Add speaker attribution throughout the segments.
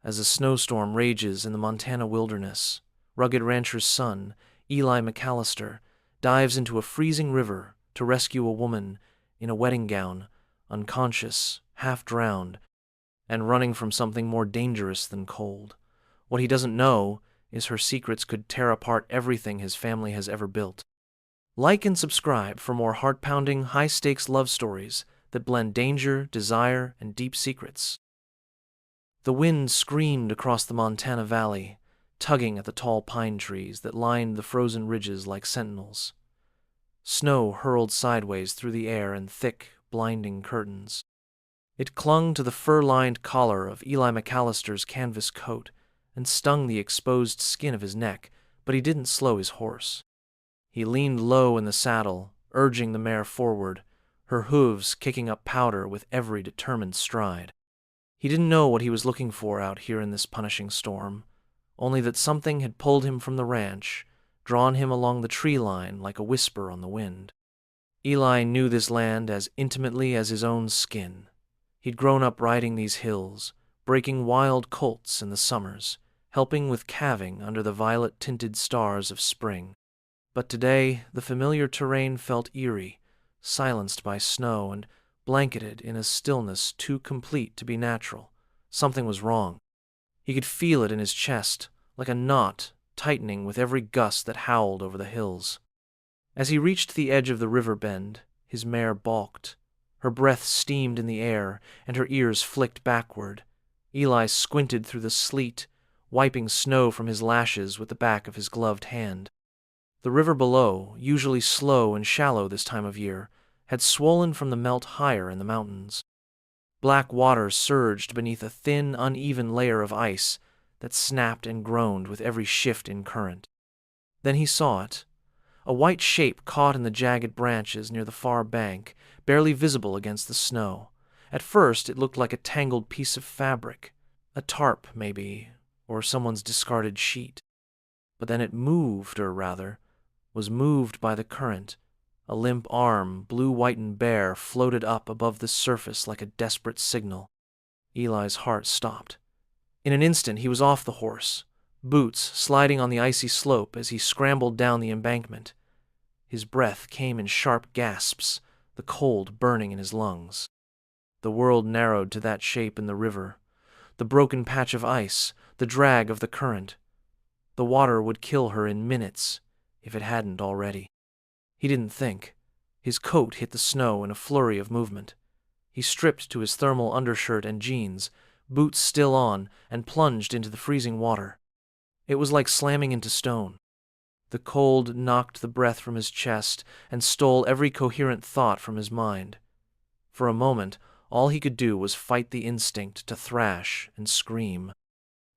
Speaker 1: As a snowstorm rages in the Montana wilderness, rugged rancher's son, Eli McAllister, dives into a freezing river to rescue a woman in a wedding gown, unconscious, half drowned, and running from something more dangerous than cold. What he doesn't know is her secrets could tear apart everything his family has ever built. Like and subscribe for more heart-pounding, high-stakes love stories that blend danger, desire, and deep secrets. The wind screamed across the Montana Valley, tugging at the tall pine trees that lined the frozen ridges like sentinels. Snow hurled sideways through the air in thick, blinding curtains. It clung to the fur-lined collar of Eli McAllister's canvas coat and stung the exposed skin of his neck, but he didn't slow his horse. He leaned low in the saddle, urging the mare forward, her hooves kicking up powder with every determined stride. He didn't know what he was looking for out here in this punishing storm, only that something had pulled him from the ranch, drawn him along the tree line like a whisper on the wind. Eli knew this land as intimately as his own skin. He'd grown up riding these hills, breaking wild colts in the summers, helping with calving under the violet-tinted stars of spring. But today, the familiar terrain felt eerie, silenced by snow and blanketed in a stillness too complete to be natural. Something was wrong. He could feel it in his chest, like a knot tightening with every gust that howled over the hills. As he reached the edge of the river bend, his mare balked. Her breath steamed in the air, and her ears flicked backward. Eli squinted through the sleet, wiping snow from his lashes with the back of his gloved hand. The river below, usually slow and shallow this time of year, had swollen from the melt higher in the mountains. Black water surged beneath a thin, uneven layer of ice that snapped and groaned with every shift in current. Then he saw it, a white shape caught in the jagged branches near the far bank, barely visible against the snow. At first it looked like a tangled piece of fabric, a tarp maybe, or someone's discarded sheet. But then it moved, or rather, was moved by the current. A limp arm, blue-white and bare, floated up above the surface like a desperate signal. Eli's heart stopped. In an instant he was off the horse, boots sliding on the icy slope as he scrambled down the embankment. His breath came in sharp gasps, the cold burning in his lungs. The world narrowed to that shape in the river, the broken patch of ice, the drag of the current. The water would kill her in minutes, if it hadn't already. He didn't think. His coat hit the snow in a flurry of movement. He stripped to his thermal undershirt and jeans, boots still on, and plunged into the freezing water. It was like slamming into stone. The cold knocked the breath from his chest and stole every coherent thought from his mind. For a moment, all he could do was fight the instinct to thrash and scream.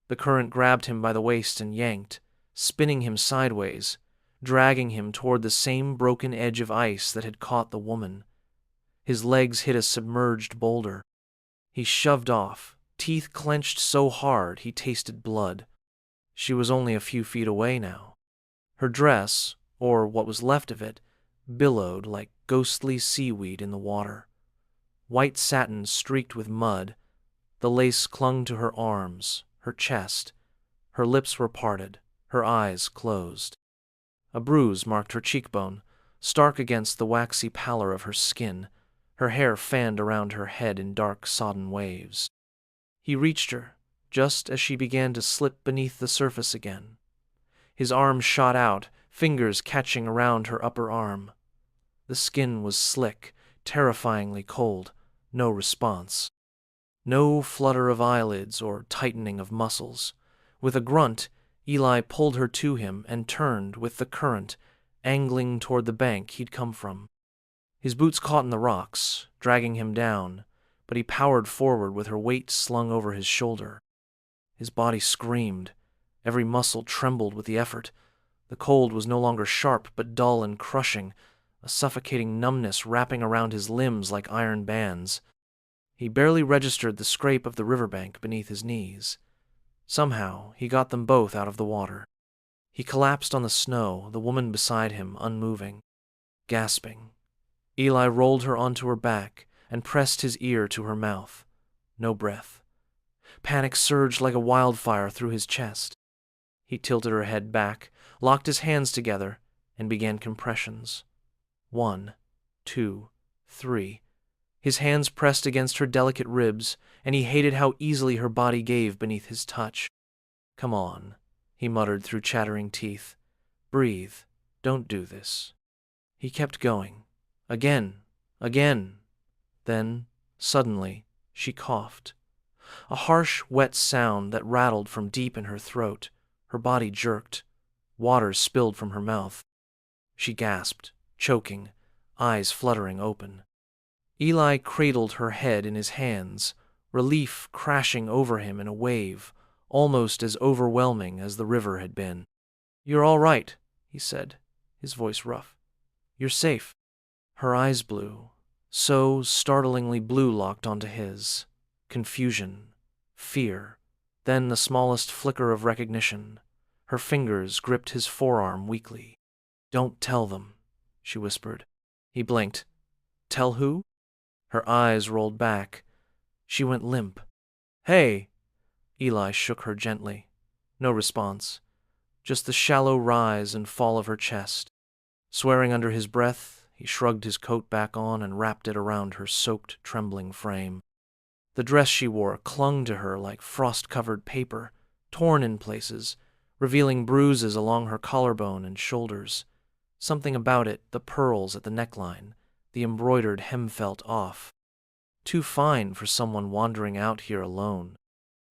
Speaker 1: The current grabbed him by the waist and yanked, spinning him sideways, dragging him toward the same broken edge of ice that had caught the woman. His legs hit a submerged boulder. He shoved off, teeth clenched so hard he tasted blood. She was only a few feet away now. Her dress, or what was left of it, billowed like ghostly seaweed in the water. White satin streaked with mud, the lace clung to her arms, her chest. Her lips were parted, her eyes closed. A bruise marked her cheekbone, stark against the waxy pallor of her skin. Her hair fanned around her head in dark, sodden waves. He reached her, just as she began to slip beneath the surface again. His arm shot out, fingers catching around her upper arm. The skin was slick, terrifyingly cold, no response. No flutter of eyelids or tightening of muscles. With a grunt, Eli pulled her to him and turned with the current, angling toward the bank he'd come from. His boots caught in the rocks, dragging him down, but he powered forward with her weight slung over his shoulder. His body screamed. Every muscle trembled with the effort. The cold was no longer sharp but dull and crushing, a suffocating numbness wrapping around his limbs like iron bands. He barely registered the scrape of the riverbank beneath his knees. Somehow, he got them both out of the water. He collapsed on the snow, the woman beside him unmoving, gasping. Eli rolled her onto her back and pressed his ear to her mouth. No breath. Panic surged like a wildfire through his chest. He tilted her head back, locked his hands together, and began compressions. 1, 2, 3. His hands pressed against her delicate ribs, and he hated how easily her body gave beneath his touch. "Come on," he muttered through chattering teeth. "Breathe. Don't do this." He kept going. Again. Then, suddenly, she coughed. A harsh, wet sound that rattled from deep in her throat. Her body jerked. Water spilled from her mouth. She gasped, choking, eyes fluttering open. Eli cradled her head in his hands, relief crashing over him in a wave, almost as overwhelming as the river had been. "You're all right," he said, his voice rough. "You're safe." Her eyes blue, so startlingly blue locked onto his. Confusion, fear, then the smallest flicker of recognition. Her fingers gripped his forearm weakly. "Don't tell them," she whispered. He blinked. "Tell who?" Her eyes rolled back. She went limp. "Hey!" Eli shook her gently. No response. Just the shallow rise and fall of her chest. Swearing under his breath, he shrugged his coat back on and wrapped it around her soaked, trembling frame. The dress she wore clung to her like frost-covered paper, torn in places, revealing bruises along her collarbone and shoulders. Something about it, the pearls at the neckline, the embroidered hemfelt off. Too fine for someone wandering out here alone.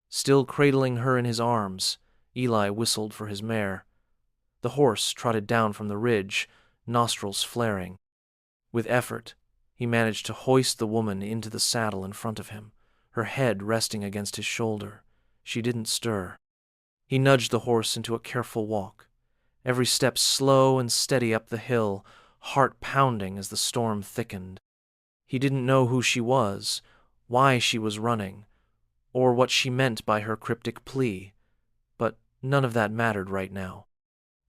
Speaker 1: Still cradling her in his arms, Eli whistled for his mare. The horse trotted down from the ridge, nostrils flaring. With effort, he managed to hoist the woman into the saddle in front of him, her head resting against his shoulder. She didn't stir. He nudged the horse into a careful walk, every step slow and steady up the hill, heart pounding as the storm thickened. He didn't know who she was, why she was running, or what she meant by her cryptic plea, but none of that mattered right now.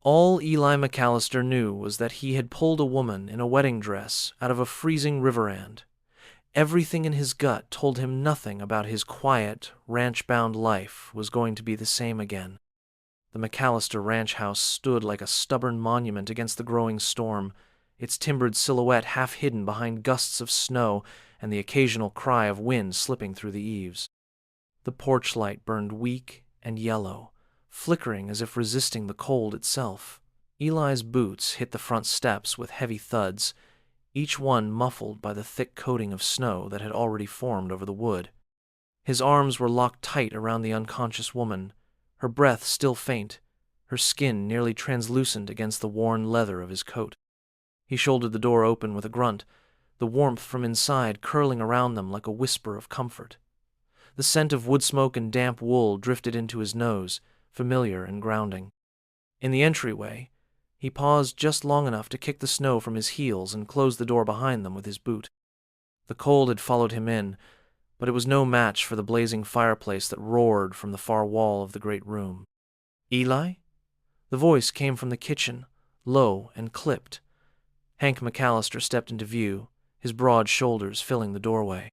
Speaker 1: All Eli McAllister knew was that he had pulled a woman in a wedding dress out of a freezing riverand. Everything in his gut told him nothing about his quiet, ranch-bound life was going to be the same again. The McAllister ranch house stood like a stubborn monument against the growing storm, its timbered silhouette half hidden behind gusts of snow and the occasional cry of wind slipping through the eaves. The porch light burned weak and yellow, flickering as if resisting the cold itself. Eli's boots hit the front steps with heavy thuds, each one muffled by the thick coating of snow that had already formed over the wood. His arms were locked tight around the unconscious woman, her breath still faint, her skin nearly translucent against the worn leather of his coat. He shouldered the door open with a grunt, the warmth from inside curling around them like a whisper of comfort. The scent of wood smoke and damp wool drifted into his nose, familiar and grounding. In the entryway, he paused just long enough to kick the snow from his heels and close the door behind them with his boot. The cold had followed him in, but it was no match for the blazing fireplace that roared from the far wall of the great room. "Eli?" The voice came from the kitchen, low and clipped. Hank McAllister stepped into view, his broad shoulders filling the doorway.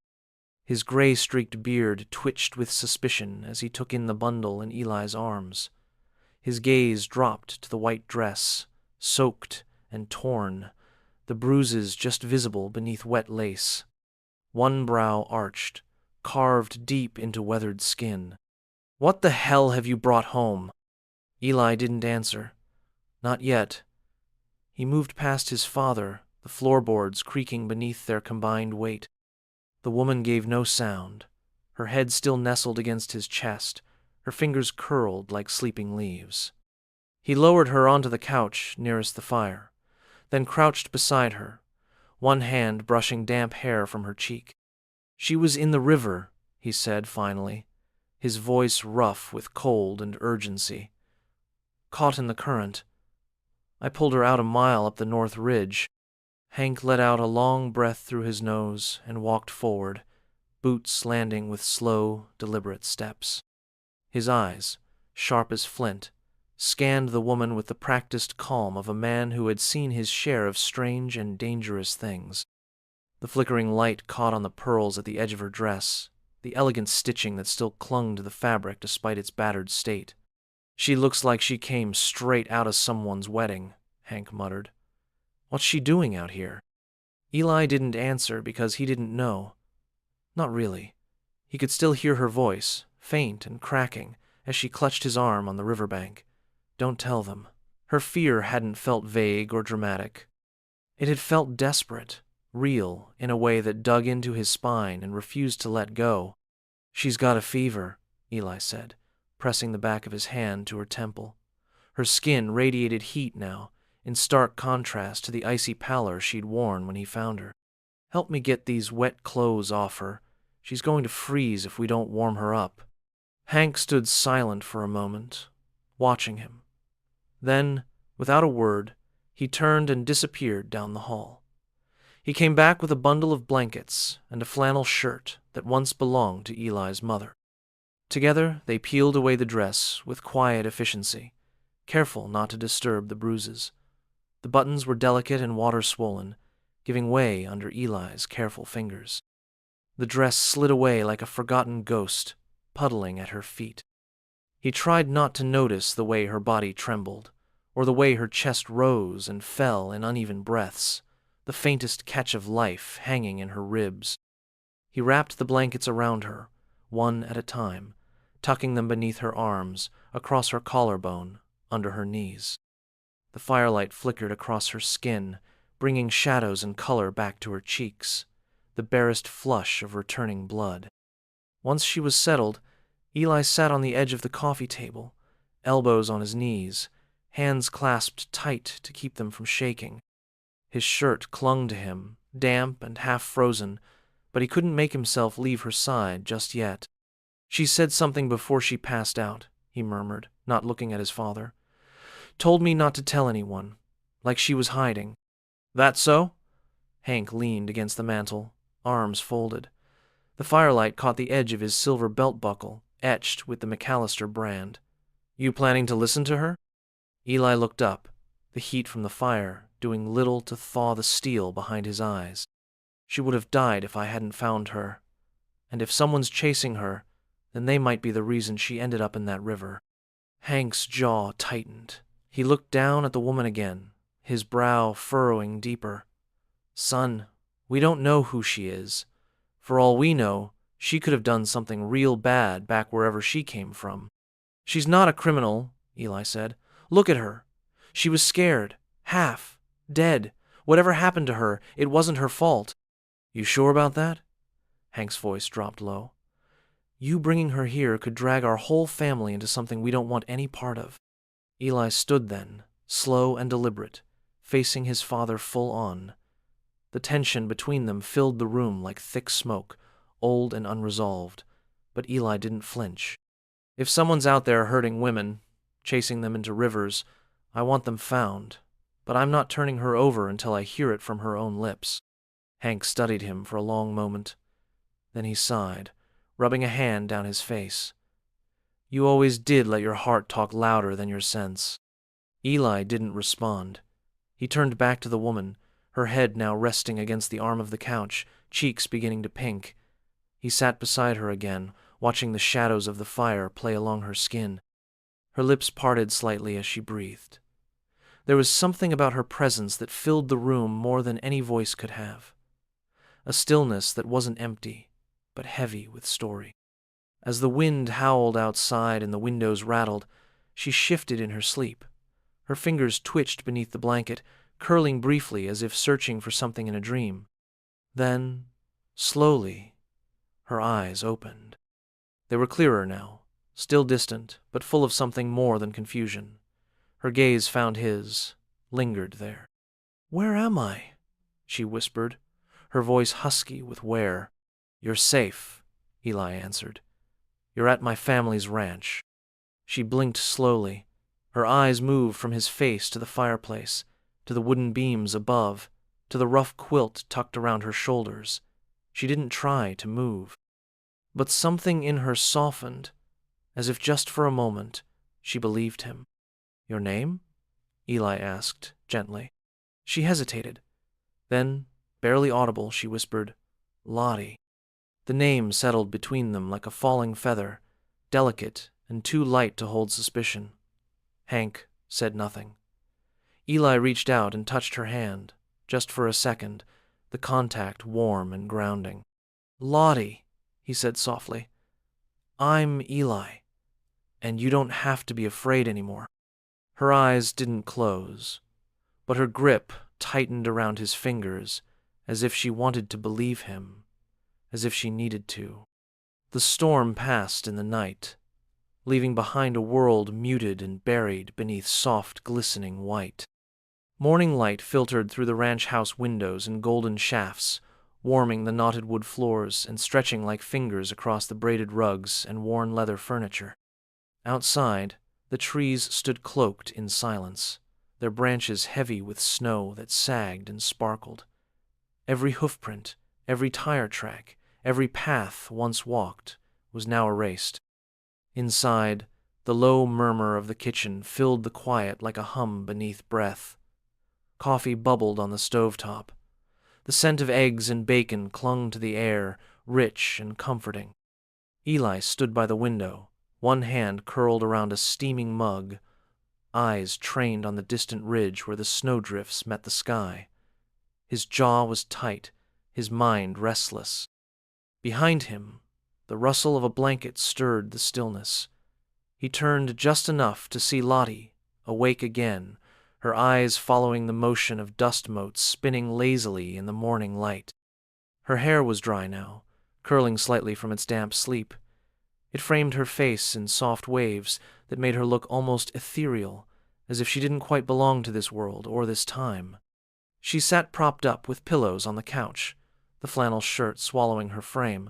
Speaker 1: His gray-streaked beard twitched with suspicion as he took in the bundle in Eli's arms. His gaze dropped to the white dress, soaked and torn, the bruises just visible beneath wet lace. One brow arched, carved deep into weathered skin. "What the hell have you brought home?" Eli didn't answer. Not yet. He moved past his father, the floorboards creaking beneath their combined weight. The woman gave no sound, her head still nestled against his chest, her fingers curled like sleeping leaves. He lowered her onto the couch nearest the fire, then crouched beside her, one hand brushing damp hair from her cheek. "She was in the river," he said finally, his voice rough with cold and urgency. "Caught in the current. I pulled her out a mile up the north ridge." Hank let out a long breath through his nose and walked forward, boots landing with slow, deliberate steps. His eyes, sharp as flint, scanned the woman with the practiced calm of a man who had seen his share of strange and dangerous things. The flickering light caught on the pearls at the edge of her dress, the elegant stitching that still clung to the fabric despite its battered state. "She looks like she came straight out of someone's wedding," Hank muttered. "What's she doing out here?" Eli didn't answer because he didn't know. Not really. He could still hear her voice, faint and cracking, as she clutched his arm on the riverbank. "Don't tell them." Her fear hadn't felt vague or dramatic. It had felt desperate, real, in a way that dug into his spine and refused to let go. "She's got a fever," Eli said, pressing the back of his hand to her temple. Her skin radiated heat now, in stark contrast to the icy pallor she'd worn when he found her. "Help me get these wet clothes off her. She's going to freeze if we don't warm her up." Hank stood silent for a moment, watching him. Then, without a word, he turned and disappeared down the hall. He came back with a bundle of blankets and a flannel shirt that once belonged to Eli's mother. Together, they peeled away the dress with quiet efficiency, careful not to disturb the bruises. The buttons were delicate and water-swollen, giving way under Eli's careful fingers. The dress slid away like a forgotten ghost, puddling at her feet. He tried not to notice the way her body trembled, or the way her chest rose and fell in uneven breaths, the faintest catch of life hanging in her ribs. He wrapped the blankets around her, one at a time, tucking them beneath her arms, across her collarbone, under her knees. The firelight flickered across her skin, bringing shadows and color back to her cheeks, the barest flush of returning blood. Once she was settled, Eli sat on the edge of the coffee table, elbows on his knees, hands clasped tight to keep them from shaking. His shirt clung to him, damp and half-frozen, but he couldn't make himself leave her side just yet. "She said something before she passed out," he murmured, not looking at his father. "Told me not to tell anyone, like she was hiding." "That so?" Hank leaned against the mantel, arms folded. The firelight caught the edge of his silver belt buckle, etched with the McAllister brand. "You planning to listen to her?" Eli looked up, the heat from the fire doing little to thaw the steel behind his eyes. "She would have died if I hadn't found her. And if someone's chasing her, then they might be the reason she ended up in that river." Hank's jaw tightened. He looked down at the woman again, his brow furrowing deeper. "Son, we don't know who she is. For all we know, she could have done something real bad back wherever she came from." "She's not a criminal," Eli said. "Look at her. She was scared, half, dead. Whatever happened to her, it wasn't her fault." "You sure about that?" Hank's voice dropped low. "You bringing her here could drag our whole family into something we don't want any part of." Eli stood then, slow and deliberate, facing his father full on. The tension between them filled the room like thick smoke, old and unresolved, but Eli didn't flinch. "If someone's out there hurting women, chasing them into rivers, I want them found, but I'm not turning her over until I hear it from her own lips." Hank studied him for a long moment. Then he sighed, rubbing a hand down his face. "You always did let your heart talk louder than your sense." Eli didn't respond. He turned back to the woman, her head now resting against the arm of the couch, cheeks beginning to pink. He sat beside her again, watching the shadows of the fire play along her skin. Her lips parted slightly as she breathed. There was something about her presence that filled the room more than any voice could have. A stillness that wasn't empty, but heavy with story. As the wind howled outside and the windows rattled, she shifted in her sleep. Her fingers twitched beneath the blanket, curling briefly as if searching for something in a dream. Then, slowly, her eyes opened. They were clearer now, still distant, but full of something more than confusion. Her gaze found his, lingered there. "Where am I?" she whispered, her voice husky with wear. "You're safe," Eli answered. "You're at my family's ranch." She blinked slowly. Her eyes moved from his face to the fireplace, to the wooden beams above, to the rough quilt tucked around her shoulders. She didn't try to move. But something in her softened, as if just for a moment she believed him. "Your name?" Eli asked, gently. She hesitated. Then, barely audible, she whispered, "Lottie." The name settled between them like a falling feather, delicate and too light to hold suspicion. Hank said nothing. Eli reached out and touched her hand, just for a second, the contact warm and grounding. "Lottie," he said softly, "I'm Eli, and you don't have to be afraid anymore." Her eyes didn't close, but her grip tightened around his fingers as if she wanted to believe him, as if she needed to. The storm passed in the night, leaving behind a world muted and buried beneath soft, glistening white. Morning light filtered through the ranch house windows in golden shafts, warming the knotted wood floors and stretching like fingers across the braided rugs and worn leather furniture. Outside, the trees stood cloaked in silence, their branches heavy with snow that sagged and sparkled. Every hoofprint, every tire track, every path once walked was now erased. Inside, the low murmur of the kitchen filled the quiet like a hum beneath breath. Coffee bubbled on the stovetop. The scent of eggs and bacon clung to the air, rich and comforting. Eli stood by the window, one hand curled around a steaming mug, eyes trained on the distant ridge where the snowdrifts met the sky. His jaw was tight, his mind restless. Behind him, the rustle of a blanket stirred the stillness. He turned just enough to see Lottie, awake again, her eyes following the motion of dust motes spinning lazily in the morning light. Her hair was dry now, curling slightly from its damp sleep. It framed her face in soft waves that made her look almost ethereal, as if she didn't quite belong to this world or this time. She sat propped up with pillows on the couch, the flannel shirt swallowing her frame.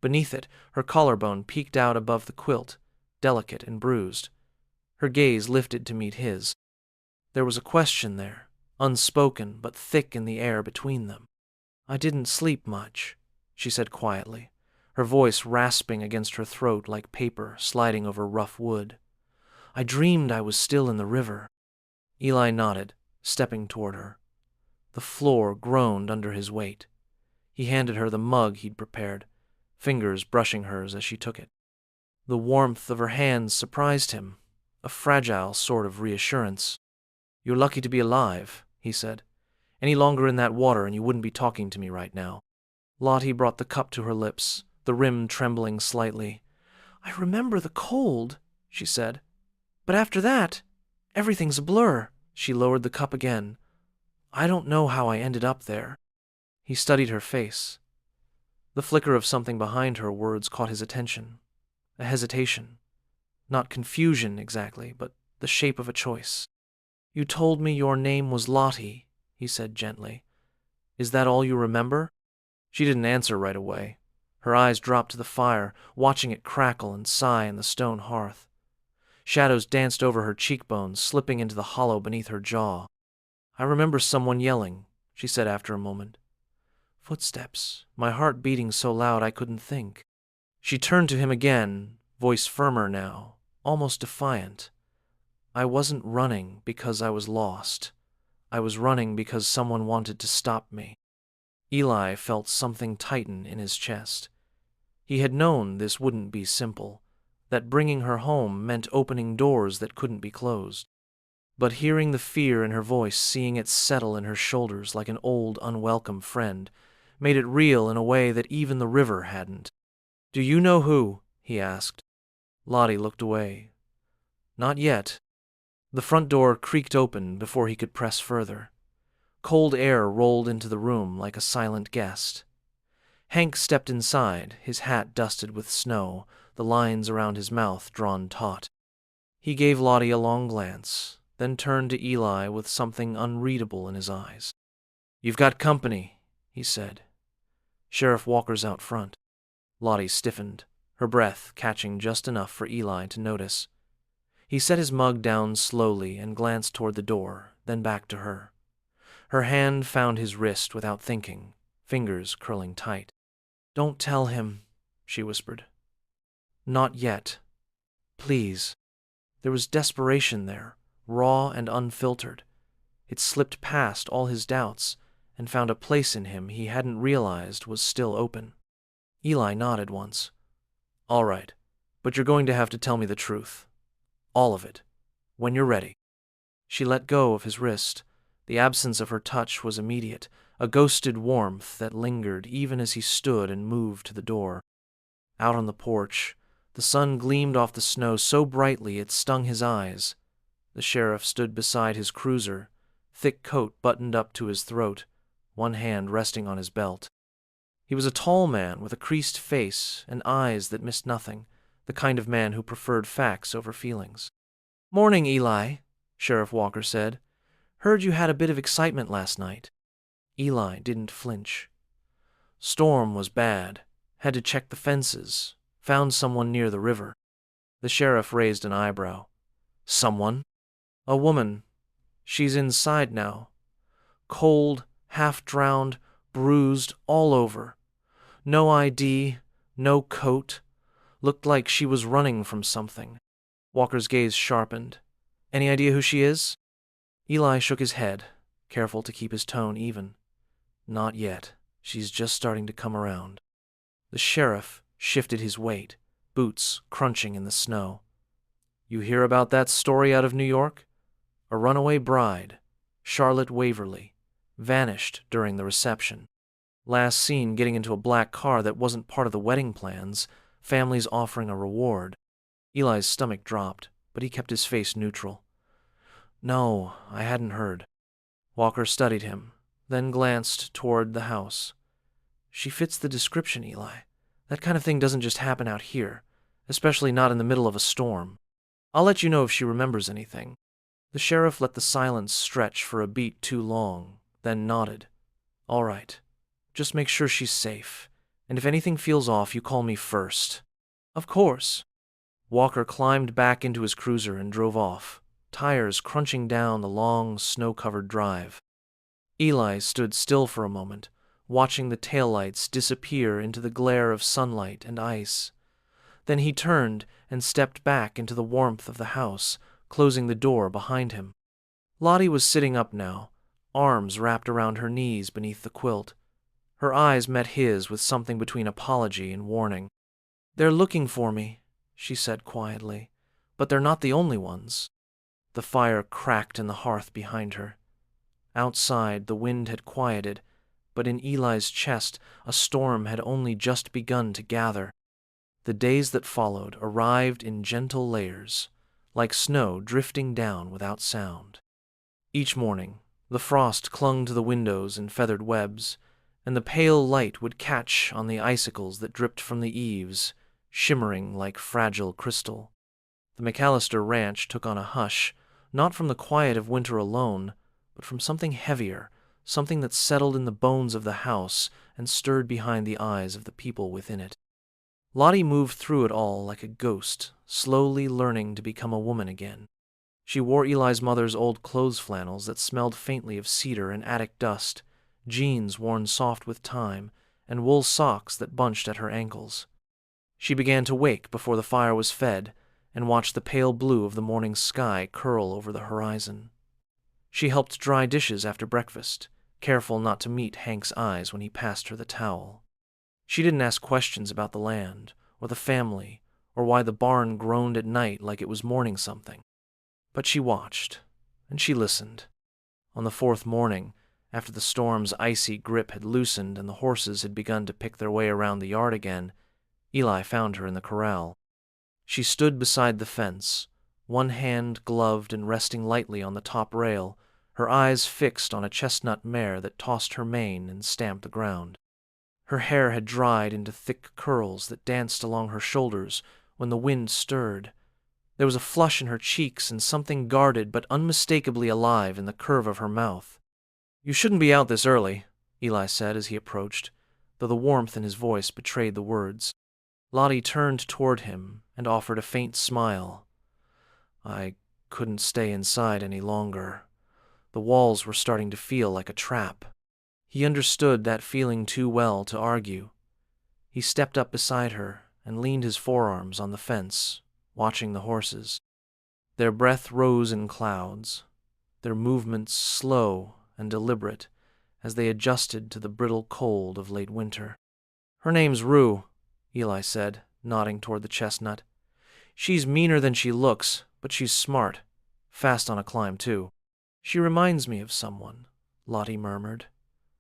Speaker 1: Beneath it, her collarbone peeked out above the quilt, delicate and bruised. Her gaze lifted to meet his. There was a question there, unspoken but thick in the air between them. "I didn't sleep much," she said quietly, her voice rasping against her throat like paper sliding over rough wood. "I dreamed I was still in the river." Eli nodded, stepping toward her. The floor groaned under his weight. He handed her the mug he'd prepared, fingers brushing hers as she took it. The warmth of her hands surprised him, a fragile sort of reassurance. "You're lucky to be alive," he said. "Any longer in that water and you wouldn't be talking to me right now." Lottie brought the cup to her lips, the rim trembling slightly. "I remember the cold," she said. "But after that, everything's a blur." She lowered the cup again. "I don't know how I ended up there." He studied her face. The flicker of something behind her words caught his attention. A hesitation. Not confusion exactly, but the shape of a choice. "You told me your name was Lottie," he said gently. "Is that all you remember?" She didn't answer right away. Her eyes dropped to the fire, watching it crackle and sigh in the stone hearth. Shadows danced over her cheekbones, slipping into the hollow beneath her jaw. "I remember someone yelling," she said after a moment. "Footsteps, my heart beating so loud I couldn't think." She turned to him again, voice firmer now, almost defiant. "I wasn't running because I was lost. I was running because someone wanted to stop me." Eli felt something tighten in his chest. He had known this wouldn't be simple, that bringing her home meant opening doors that couldn't be closed. But hearing the fear in her voice, seeing it settle in her shoulders like an old, unwelcome friend, made it real in a way that even the river hadn't. "Do you know who?" he asked. Lottie looked away. "Not yet." The front door creaked open before he could press further. Cold air rolled into the room like a silent guest. Hank stepped inside, his hat dusted with snow, the lines around his mouth drawn taut. He gave Lottie a long glance, then turned to Eli with something unreadable in his eyes. "You've got company," he said. "Sheriff Walker's out front." Lottie stiffened, her breath catching just enough for Eli to notice. He set his mug down slowly and glanced toward the door, then back to her. Her hand found his wrist without thinking, fingers curling tight. "Don't tell him," she whispered. "Not yet. Please." There was desperation there, raw and unfiltered. It slipped past all his doubts and found a place in him he hadn't realized was still open. Eli nodded once. All right, but you're going to have to tell me the truth. All of it. When you're ready. She let go of his wrist. The absence of her touch was immediate, a ghosted warmth that lingered even as he stood and moved to the door. Out on the porch, the sun gleamed off the snow so brightly it stung his eyes. The sheriff stood beside his cruiser, thick coat buttoned up to his throat, one hand resting on his belt. He was a tall man with a creased face and eyes that missed nothing, the kind of man who preferred facts over feelings. "Morning, Eli," Sheriff Walker said. "Heard you had a bit of excitement last night." Eli didn't flinch. "Storm was bad. Had to check the fences. Found someone near the river." The sheriff raised an eyebrow. "Someone?" "A woman. She's inside now. Cold, half-drowned, bruised all over. No ID, no coat. Looked like she was running from something." Walker's gaze sharpened. "Any idea who she is?" Eli shook his head, careful to keep his tone even. "Not yet. She's just starting to come around." The sheriff shifted his weight, boots crunching in the snow. "You hear about that story out of New York? A runaway bride, Charlotte Waverly, vanished during the reception. Last seen getting into a black car that wasn't part of the wedding plans, families offering a reward." Eli's stomach dropped, but he kept his face neutral. "No, I hadn't heard." Walker studied him, then glanced toward the house. "She fits the description, Eli. That kind of thing doesn't just happen out here, especially not in the middle of a storm. I'll let you know if she remembers anything." The sheriff let the silence stretch for a beat too long, then nodded. "All right. Just make sure she's safe, and if anything feels off, you call me first." "Of course." Walker climbed back into his cruiser and drove off, tires crunching down the long, snow-covered drive. Eli stood still for a moment, watching the taillights disappear into the glare of sunlight and ice. Then he turned and stepped back into the warmth of the house, closing the door behind him. Lottie was sitting up now, arms wrapped around her knees beneath the quilt. Her eyes met his with something between apology and warning. "They're looking for me," she said quietly, "but they're not the only ones." The fire cracked in the hearth behind her. Outside, the wind had quieted, but in Eli's chest, a storm had only just begun to gather. The days that followed arrived in gentle layers, like snow drifting down without sound. Each morning, the frost clung to the windows in feathered webs, and the pale light would catch on the icicles that dripped from the eaves, shimmering like fragile crystal. The McAllister ranch took on a hush, not from the quiet of winter alone, but from something heavier, something that settled in the bones of the house and stirred behind the eyes of the people within it. Lottie moved through it all like a ghost, slowly learning to become a woman again. She wore Eli's mother's old clothes flannels that smelled faintly of cedar and attic dust, jeans worn soft with time, and wool socks that bunched at her ankles. She began to wake before the fire was fed and watched the pale blue of the morning sky curl over the horizon. She helped dry dishes after breakfast, careful not to meet Hank's eyes when he passed her the towel. She didn't ask questions about the land, or the family, or why the barn groaned at night like it was mourning something. But she watched, and she listened. On the fourth morning, after the storm's icy grip had loosened and the horses had begun to pick their way around the yard again, Eli found her in the corral. She stood beside the fence, one hand gloved and resting lightly on the top rail, her eyes fixed on a chestnut mare that tossed her mane and stamped the ground. Her hair had dried into thick curls that danced along her shoulders when the wind stirred. There was a flush in her cheeks and something guarded but unmistakably alive in the curve of her mouth. "You shouldn't be out this early," Eli said as he approached, though the warmth in his voice betrayed the words. Lottie turned toward him and offered a faint smile. "I couldn't stay inside any longer. The walls were starting to feel like a trap." He understood that feeling too well to argue. He stepped up beside her and leaned his forearms on the fence, watching the horses. Their breath rose in clouds, their movements slow and deliberate as they adjusted to the brittle cold of late winter. "Her name's Rue," Eli said, nodding toward the chestnut. She's meaner than she looks, but she's smart. Fast on a climb, too. She reminds me of someone, Lottie murmured.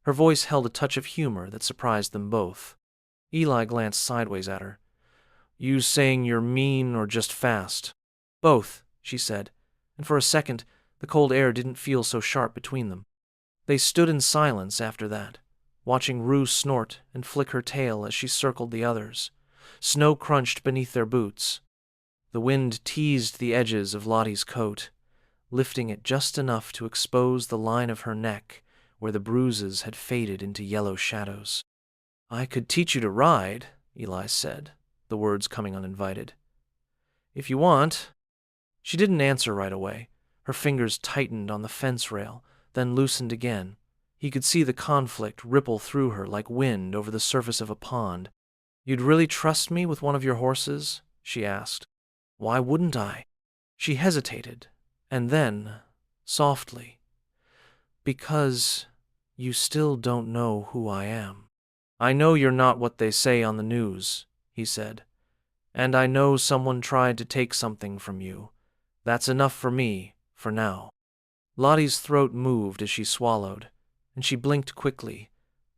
Speaker 1: Her voice held a touch of humor that surprised them both. Eli glanced sideways at her. You saying you're mean or just fast? Both, she said, and for a second the cold air didn't feel so sharp between them. They stood in silence after that, watching Rue snort and flick her tail as she circled the others. Snow crunched beneath their boots. The wind teased the edges of Lottie's coat, lifting it just enough to expose the line of her neck where the bruises had faded into yellow shadows. I could teach you to ride, Eli said, the words coming uninvited. If you want. She didn't answer right away. Her fingers tightened on the fence rail, then loosened again. He could see the conflict ripple through her like wind over the surface of a pond. You'd really trust me with one of your horses? She asked. Why wouldn't I? She hesitated, and then, softly, because you still don't know who I am. I know you're not what they say on the news, he said, and I know someone tried to take something from you. That's enough for me, for now. Lottie's throat moved as she swallowed, and she blinked quickly,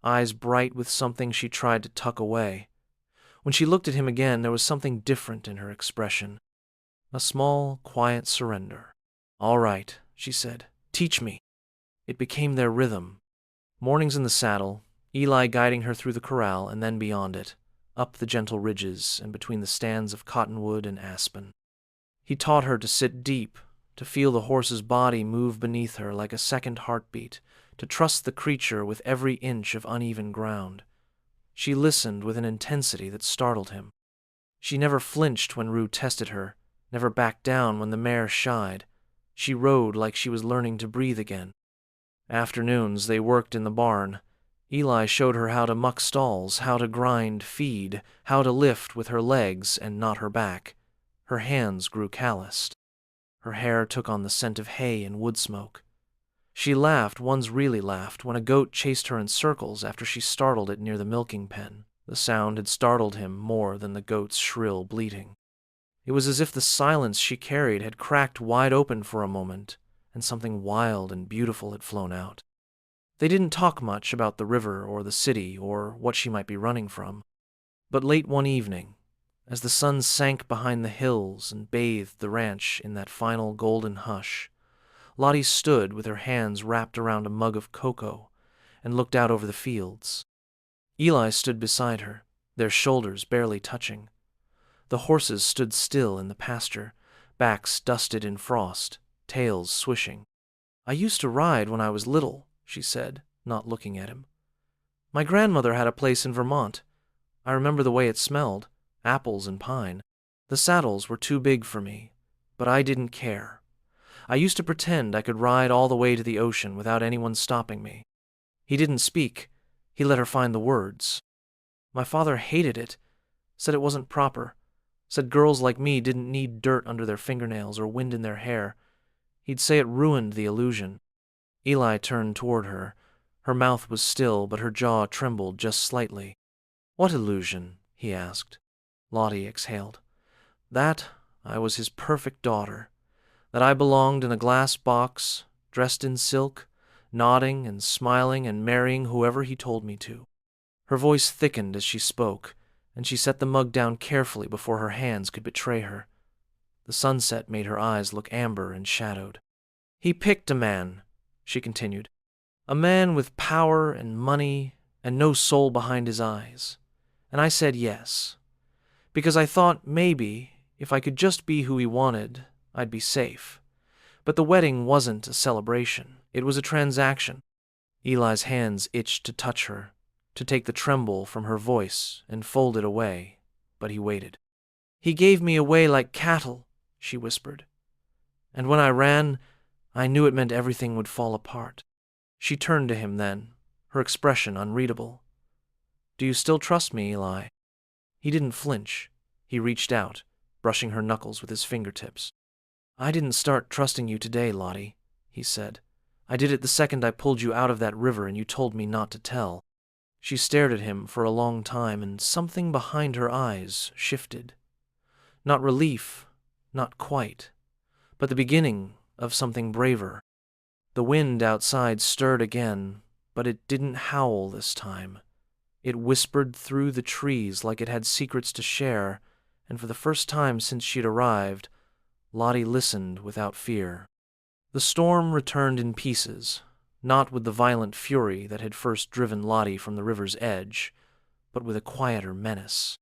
Speaker 1: eyes bright with something she tried to tuck away. When she looked at him again, there was something different in her expression. A small, quiet surrender. All right, she said. Teach me. It became their rhythm. Mornings in the saddle, Eli guiding her through the corral and then beyond it, up the gentle ridges and between the stands of cottonwood and aspen. He taught her to sit deep, to feel the horse's body move beneath her like a second heartbeat, to trust the creature with every inch of uneven ground. She listened with an intensity that startled him. She never flinched when Rue tested her, never backed down when the mare shied. She rode like she was learning to breathe again. Afternoons they worked in the barn. Eli showed her how to muck stalls, how to grind feed, how to lift with her legs and not her back. Her hands grew calloused. Her hair took on the scent of hay and wood smoke. She laughed, once really laughed, when a goat chased her in circles after she startled it near the milking pen. The sound had startled him more than the goat's shrill bleating. It was as if the silence she carried had cracked wide open for a moment, and something wild and beautiful had flown out. They didn't talk much about the river or the city or what she might be running from. But late one evening, as the sun sank behind the hills and bathed the ranch in that final golden hush, Lottie stood with her hands wrapped around a mug of cocoa and looked out over the fields. Eli stood beside her, their shoulders barely touching. The horses stood still in the pasture, backs dusted in frost, tails swishing. I used to ride when I was little, she said, not looking at him. My grandmother had a place in Vermont. I remember the way it smelled, apples and pine. The saddles were too big for me, but I didn't care. I used to pretend I could ride all the way to the ocean without anyone stopping me. He didn't speak. He let her find the words. My father hated it, said it wasn't proper, said girls like me didn't need dirt under their fingernails or wind in their hair. He'd say it ruined the illusion. Eli turned toward her. Her mouth was still, but her jaw trembled just slightly. What illusion? He asked. Lottie exhaled. That I was his perfect daughter, that I belonged in a glass box, dressed in silk, nodding and smiling and marrying whoever he told me to. Her voice thickened as she spoke, and she set the mug down carefully before her hands could betray her. The sunset made her eyes look amber and shadowed. He picked a man, she continued, a man with power and money and no soul behind his eyes. And I said yes, because I thought maybe if I could just be who he wanted, I'd be safe. But the wedding wasn't a celebration. It was a transaction. Eli's hands itched to touch her, to take the tremble from her voice and fold it away, but he waited. He gave me away like cattle, she whispered. And when I ran, I knew it meant everything would fall apart. She turned to him then, her expression unreadable. Do you still trust me, Eli? He didn't flinch. He reached out, brushing her knuckles with his fingertips. I didn't start trusting you today, Lottie, he said. I did it the second I pulled you out of that river and you told me not to tell. She stared at him for a long time, and something behind her eyes shifted. Not relief, not quite, but the beginning of something braver. The wind outside stirred again, but it didn't howl this time. It whispered through the trees like it had secrets to share, and for the first time since she'd arrived, Lottie listened without fear. The storm returned in pieces, not with the violent fury that had first driven Lottie from the river's edge, but with a quieter menace.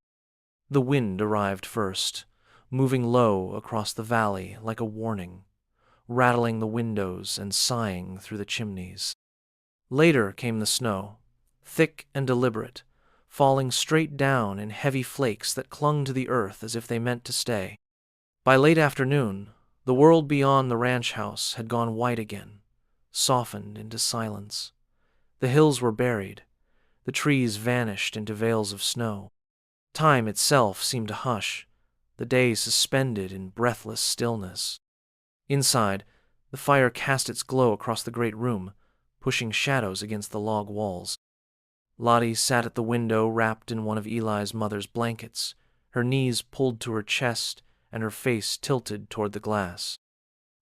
Speaker 1: The wind arrived first, moving low across the valley like a warning, rattling the windows and sighing through the chimneys. Later came the snow, thick and deliberate, falling straight down in heavy flakes that clung to the earth as if they meant to stay. By late afternoon, the world beyond the ranch house had gone white again, softened into silence. The hills were buried, the trees vanished into veils of snow. Time itself seemed to hush, the day suspended in breathless stillness. Inside, the fire cast its glow across the great room, pushing shadows against the log walls. Lottie sat at the window wrapped in one of Eli's mother's blankets, her knees pulled to her chest and her face tilted toward the glass.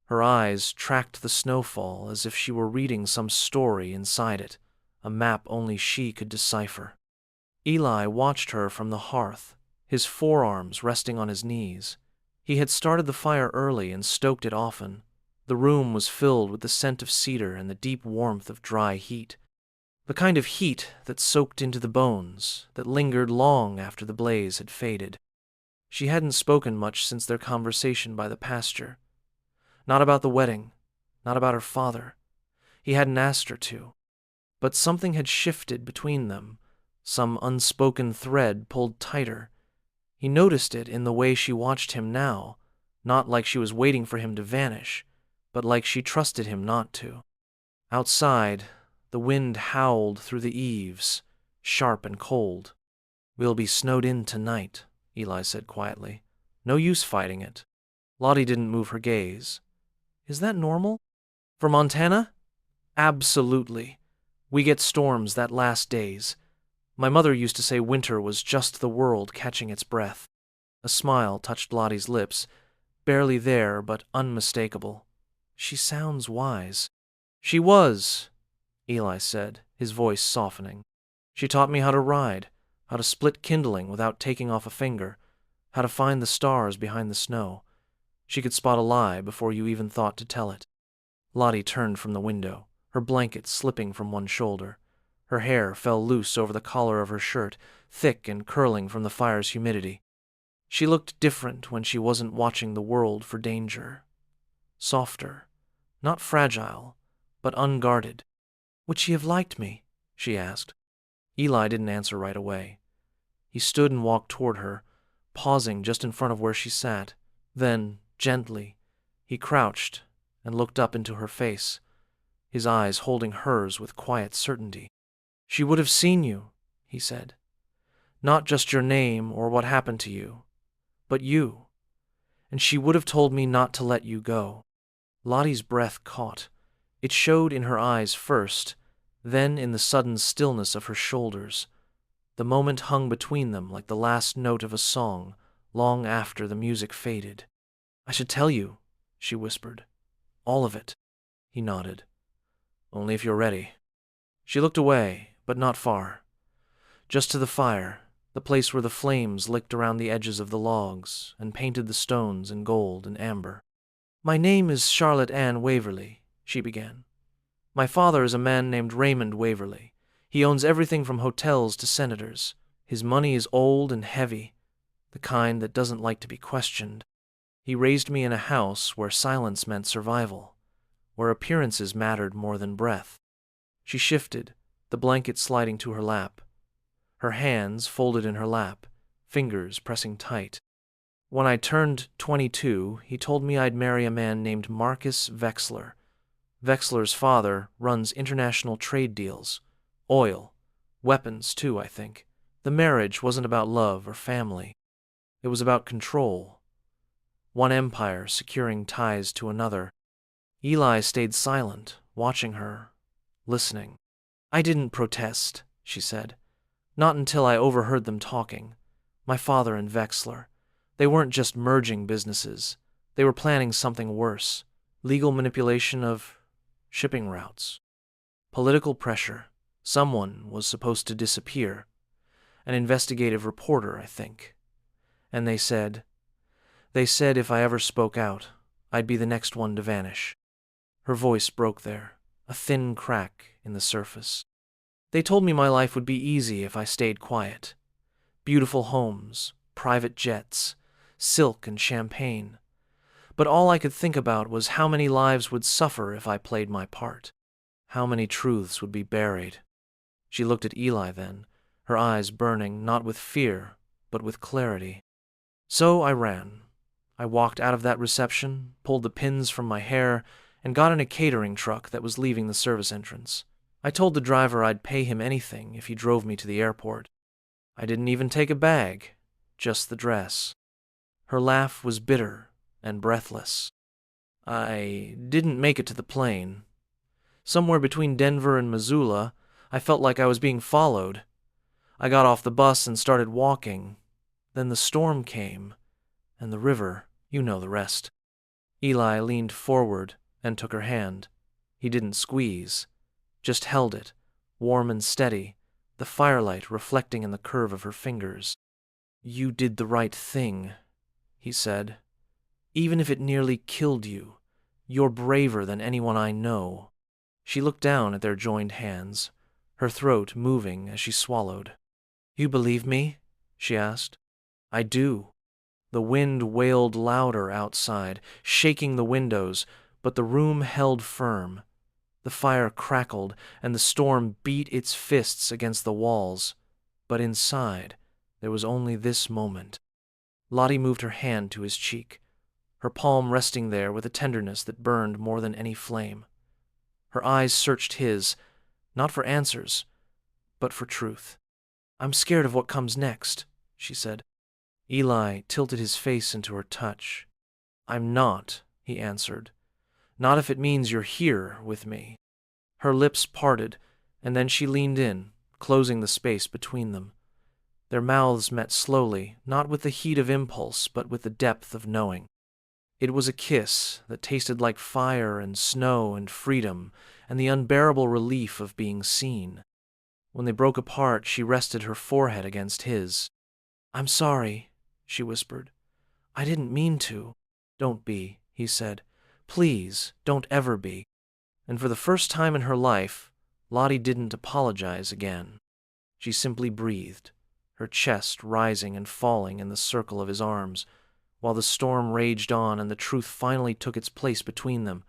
Speaker 1: Her eyes tracked the snowfall as if she were reading some story inside it, a map only she could decipher. Eli watched her from the hearth, his forearms resting on his knees. He had started the fire early and stoked it often. The room was filled with the scent of cedar and the deep warmth of dry heat. The kind of heat that soaked into the bones, that lingered long after the blaze had faded. She hadn't spoken much since their conversation by the pasture. Not about the wedding, not about her father. He hadn't asked her to. But something had shifted between them, some unspoken thread pulled tighter. He noticed it in the way she watched him now, not like she was waiting for him to vanish, but like she trusted him not to. Outside, the wind howled through the eaves, sharp and cold. "We'll be snowed in tonight," Eli said quietly. "No use fighting it." Lottie didn't move her gaze. "Is that normal? For Montana?" "Absolutely. We get storms that last days. My mother used to say winter was just the world catching its breath." A smile touched Lottie's lips, barely there but unmistakable. "She sounds wise." "She was," Eli said, his voice softening. "She taught me how to ride, how to split kindling without taking off a finger, how to find the stars behind the snow. She could spot a lie before you even thought to tell it." Lottie turned from the window, her blanket slipping from one shoulder. Her hair fell loose over the collar of her shirt, thick and curling from the fire's humidity. She looked different when she wasn't watching the world for danger. Softer, not fragile, but unguarded. "Would she have liked me?" she asked. Eli didn't answer right away. He stood and walked toward her, pausing just in front of where she sat. Then, gently, he crouched and looked up into her face, his eyes holding hers with quiet certainty. "She would have seen you," he said. "Not just your name or what happened to you, but you. And she would have told me not to let you go." Lottie's breath caught. It showed in her eyes first, then in the sudden stillness of her shoulders. The moment hung between them like the last note of a song, long after the music faded. "I should tell you," she whispered. "All of it." He nodded. "Only if you're ready." She looked away, but not far. Just to the fire, the place where the flames licked around the edges of the logs and painted the stones in gold and amber. "My name is Charlotte Ann Waverly," she began. "My father is a man named Raymond Waverly. He owns everything from hotels to senators. His money is old and heavy, the kind that doesn't like to be questioned. He raised me in a house where silence meant survival, where appearances mattered more than breath." She shifted, the blanket sliding to her lap. Her hands folded in her lap, fingers pressing tight. "When I turned 22, he told me I'd marry a man named Marcus Vexler. Vexler's father runs international trade deals. Oil. Weapons, too, I think. The marriage wasn't about love or family. It was about control. One empire securing ties to another." Eli stayed silent, watching her, listening. "I didn't protest," she said. Not until I overheard them talking. My father and Vexler. They weren't just merging businesses. They were planning something worse. Legal manipulation of shipping routes. Political pressure. Someone was supposed to disappear. An investigative reporter, I think. And they said if I ever spoke out, I'd be the next one to vanish. Her voice broke there, a thin crack in the surface. They told me my life would be easy if I stayed quiet. Beautiful homes, private jets, silk and champagne. But all I could think about was how many lives would suffer if I played my part. How many truths would be buried. She looked at Eli then, her eyes burning not with fear, but with clarity. So I ran. I walked out of that reception, pulled the pins from my hair, and got in a catering truck that was leaving the service entrance. I told the driver I'd pay him anything if he drove me to the airport. I didn't even take a bag, just the dress. Her laugh was bitter and breathless. I didn't make it to the plane. Somewhere between Denver and Missoula, I felt like I was being followed. I got off the bus and started walking. Then the storm came, and the river, you know the rest. Eli leaned forward and took her hand. He didn't squeeze, just held it, warm and steady, the firelight reflecting in the curve of her fingers. "You did the right thing," he said. "Even if it nearly killed you, you're braver than anyone I know." She looked down at their joined hands, her throat moving as she swallowed. "You believe me?" she asked. "I do." The wind wailed louder outside, shaking the windows, but the room held firm. The fire crackled, and the storm beat its fists against the walls. But inside, there was only this moment. Lottie moved her hand to his cheek, her palm resting there with a tenderness that burned more than any flame. Her eyes searched his, not for answers, but for truth. "I'm scared of what comes next," she said. Eli tilted his face into her touch. "I'm not," he answered. "Not if it means you're here with me." Her lips parted, and then she leaned in, closing the space between them. Their mouths met slowly, not with the heat of impulse, but with the depth of knowing. It was a kiss that tasted like fire and snow and freedom, and the unbearable relief of being seen. When they broke apart, she rested her forehead against his. "I'm sorry," she whispered. "I didn't mean to." "Don't be," he said. "Please, don't ever be." And for the first time in her life, Lottie didn't apologize again. She simply breathed, her chest rising and falling in the circle of his arms, while the storm raged on and the truth finally took its place between them,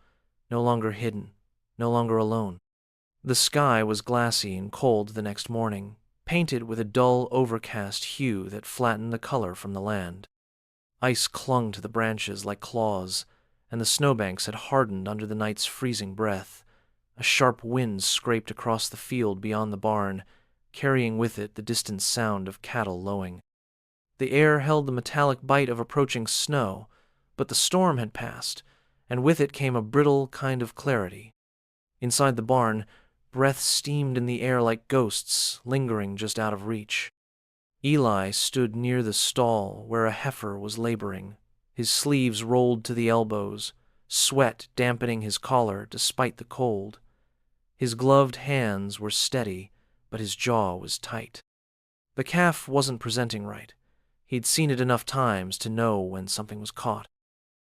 Speaker 1: no longer hidden, no longer alone. The sky was glassy and cold the next morning, painted with a dull, overcast hue that flattened the color from the land. Ice clung to the branches like claws, and the snowbanks had hardened under the night's freezing breath. A sharp wind scraped across the field beyond the barn, carrying with it the distant sound of cattle lowing. The air held the metallic bite of approaching snow, but the storm had passed, and with it came a brittle kind of clarity. Inside the barn, breath steamed in the air like ghosts, lingering just out of reach. Eli stood near the stall where a heifer was laboring, his sleeves rolled to the elbows, sweat dampening his collar despite the cold. His gloved hands were steady, but his jaw was tight. The calf wasn't presenting right. He'd seen it enough times to know when something was caught.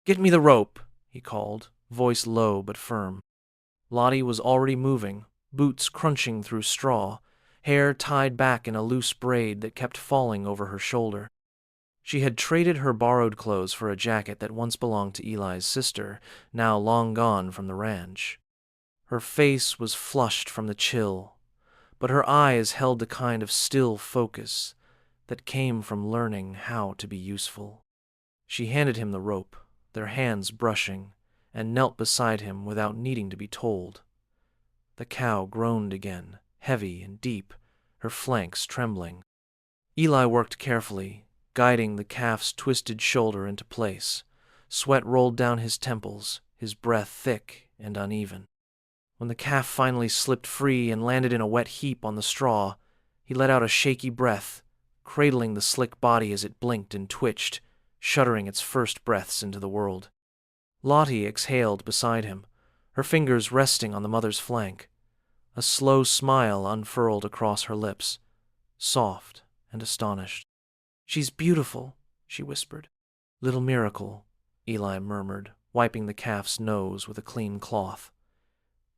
Speaker 1: "Get me the rope," he called, voice low but firm. Lottie was already moving, boots crunching through straw, hair tied back in a loose braid that kept falling over her shoulder. She had traded her borrowed clothes for a jacket that once belonged to Eli's sister, now long gone from the ranch. Her face was flushed from the chill, but her eyes held a kind of still focus that came from learning how to be useful. She handed him the rope, their hands brushing, and knelt beside him without needing to be told. The cow groaned again, heavy and deep, her flanks trembling. Eli worked carefully, guiding the calf's twisted shoulder into place. Sweat rolled down his temples, his breath thick and uneven. When the calf finally slipped free and landed in a wet heap on the straw, He let out a shaky breath, cradling the slick body as it blinked and twitched, shuddering its first breaths into the world. Lottie exhaled beside him, her fingers resting on the mother's flank. A slow smile unfurled across her lips, soft and astonished. "She's beautiful," she whispered. "Little miracle," Eli murmured, wiping the calf's nose with a clean cloth.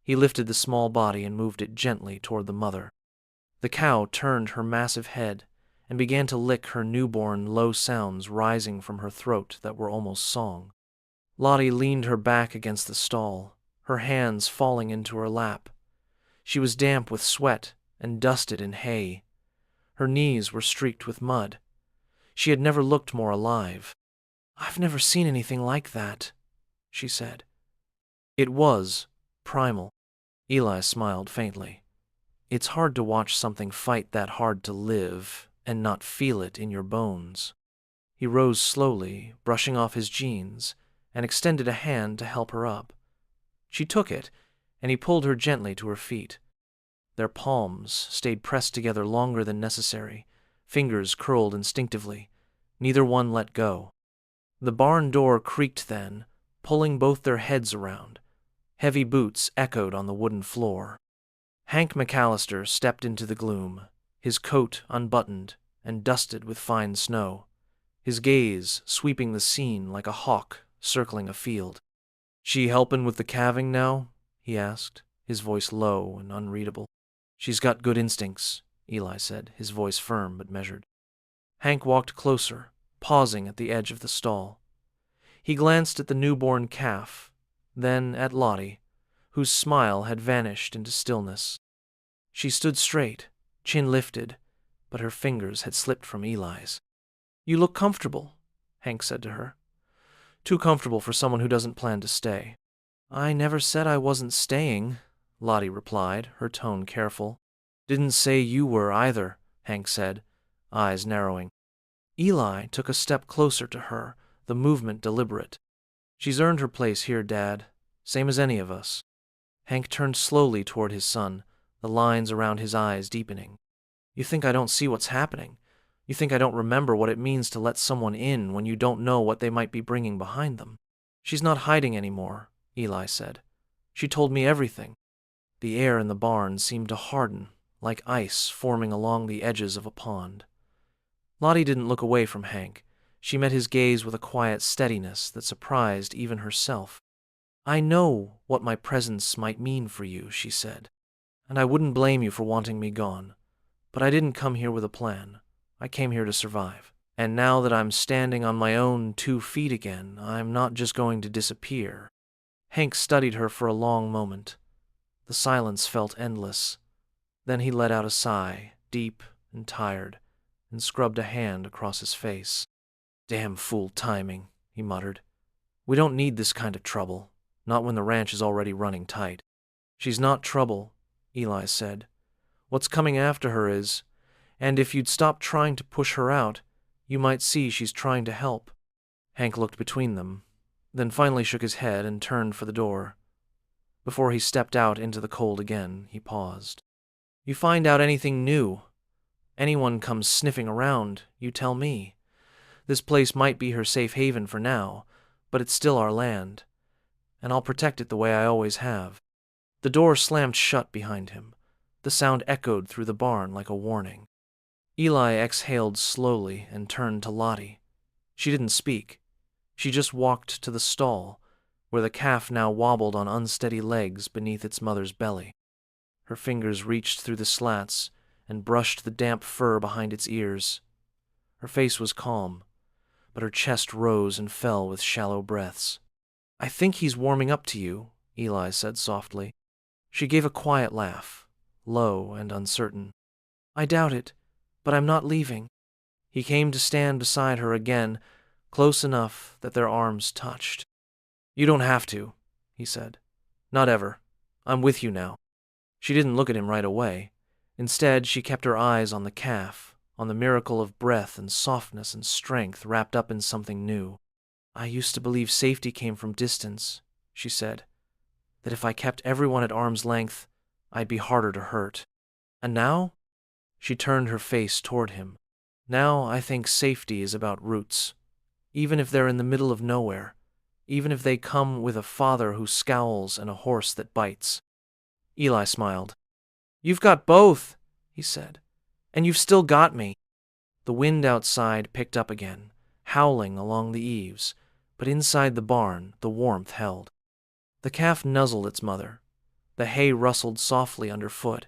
Speaker 1: He lifted the small body and moved it gently toward the mother. The cow turned her massive head and began to lick her newborn low sounds rising from her throat that were almost song. Lottie leaned her back against the stall, her hands falling into her lap. She was damp with sweat and dusted in hay. Her knees were streaked with mud. She had never looked more alive. "I've never seen anything like that," she said. It was primal. Eli smiled faintly. It's hard to watch something fight that hard to live and not feel it in your bones. He rose slowly, brushing off his jeans, and extended a hand to help her up. She took it, and he pulled her gently to her feet. Their palms stayed pressed together longer than necessary, fingers curled instinctively. Neither one let go. The barn door creaked then, pulling both their heads around. Heavy boots echoed on the wooden floor. Hank McAllister stepped into the gloom, his coat unbuttoned and dusted with fine snow, his gaze sweeping the scene like a hawk circling a field. "She helpin' with the calving now?" he asked, his voice low and unreadable. "She's got good instincts," Eli said, his voice firm but measured. Hank walked closer, pausing at the edge of the stall. He glanced at the newborn calf, then at Lottie, whose smile had vanished into stillness. She stood straight, chin lifted, but her fingers had slipped from Eli's. "You look comfortable," Hank said to her. "Too comfortable for someone who doesn't plan to stay." "I never said I wasn't staying," Lottie replied, her tone careful. "Didn't say you were either," Hank said, eyes narrowing. Eli took a step closer to her, the movement deliberate. "She's earned her place here, Dad, same as any of us." Hank turned slowly toward his son, the lines around his eyes deepening. "You think I don't see what's happening? You think I don't remember what it means to let someone in when you don't know what they might be bringing behind them?" "She's not hiding anymore," Eli said. "She told me everything." The air in the barn seemed to harden, like ice forming along the edges of a pond. Lottie didn't look away from Hank. She met his gaze with a quiet steadiness that surprised even herself. "I know what my presence might mean for you," she said, "and I wouldn't blame you for wanting me gone. But I didn't come here with a plan. I came here to survive. And now that I'm standing on my own 2 feet again, I'm not just going to disappear." Hank studied her for a long moment. The silence felt endless. Then he let out a sigh, deep and tired, and scrubbed a hand across his face. "Damn fool timing," he muttered. "We don't need this kind of trouble, not when the ranch is already running tight." "She's not trouble," Eli said. "What's coming after her is, and if you'd stop trying to push her out, you might see she's trying to help." Hank looked between them, then finally shook his head and turned for the door. Before he stepped out into the cold again, he paused. "You find out anything new? Anyone comes sniffing around, you tell me. This place might be her safe haven for now, but it's still our land, and I'll protect it the way I always have." The door slammed shut behind him. The sound echoed through the barn like a warning. Eli exhaled slowly and turned to Lottie. She didn't speak. She just walked to the stall, where the calf now wobbled on unsteady legs beneath its mother's belly. Her fingers reached through the slats and brushed the damp fur behind its ears. Her face was calm, but her chest rose and fell with shallow breaths. "I think he's warming up to you," Eli said softly. She gave a quiet laugh, low and uncertain. "I doubt it, but I'm not leaving." He came to stand beside her again, close enough that their arms touched. "You don't have to," he said. "Not ever. I'm with you now." She didn't look at him right away. Instead, she kept her eyes on the calf, on the miracle of breath and softness and strength wrapped up in something new. "I used to believe safety came from distance," she said. "That if I kept everyone at arm's length, I'd be harder to hurt. And now?" She turned her face toward him. Now I think safety is about roots. Even if they're in the middle of nowhere. Even if they come with a father who scowls and a horse that bites. Eli smiled. You've got both, he said. And you've still got me. The wind outside picked up again, howling along the eaves, but inside the barn the warmth held. The calf nuzzled its mother. The hay rustled softly underfoot,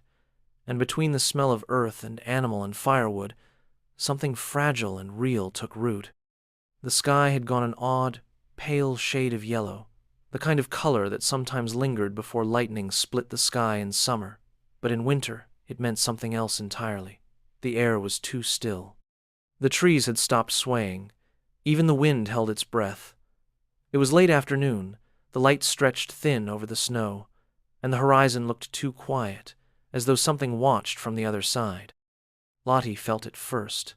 Speaker 1: and between the smell of earth and animal and firewood, something fragile and real took root. The sky had gone an odd, pale shade of yellow, the kind of color that sometimes lingered before lightning split the sky in summer, but in winter it meant something else entirely. The air was too still. The trees had stopped swaying. Even the wind held its breath. It was late afternoon. The light stretched thin over the snow, and the horizon looked too quiet, as though something watched from the other side. Lottie felt it first,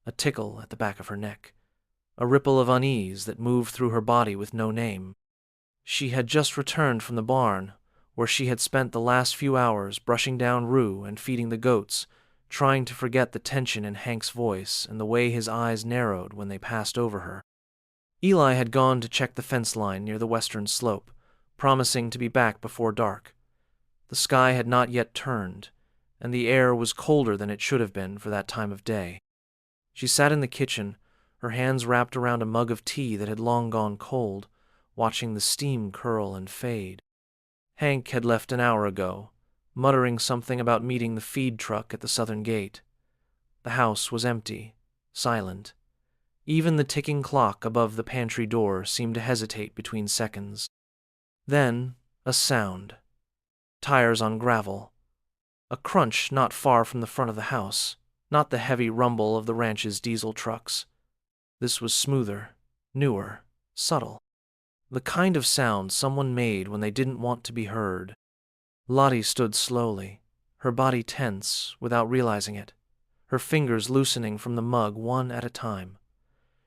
Speaker 1: a tickle at the back of her neck, a ripple of unease that moved through her body with no name. She had just returned from the barn, where she had spent the last few hours brushing down Rue and feeding the goats, trying to forget the tension in Hank's voice and the way his eyes narrowed when they passed over her. Eli had gone to check the fence line near the western slope, promising to be back before dark. The sky had not yet turned, and the air was colder than it should have been for that time of day. She sat in the kitchen, her hands wrapped around a mug of tea that had long gone cold, watching the steam curl and fade. Hank had left an hour ago, muttering something about meeting the feed truck at the southern gate. The house was empty, silent. Even the ticking clock above the pantry door seemed to hesitate between seconds. Then, a sound. Tires on gravel. A crunch not far from the front of the house, not the heavy rumble of the ranch's diesel trucks. This was smoother, newer, subtle. The kind of sound someone made when they didn't want to be heard. Lottie stood slowly, her body tense without realizing it, her fingers loosening from the mug one at a time.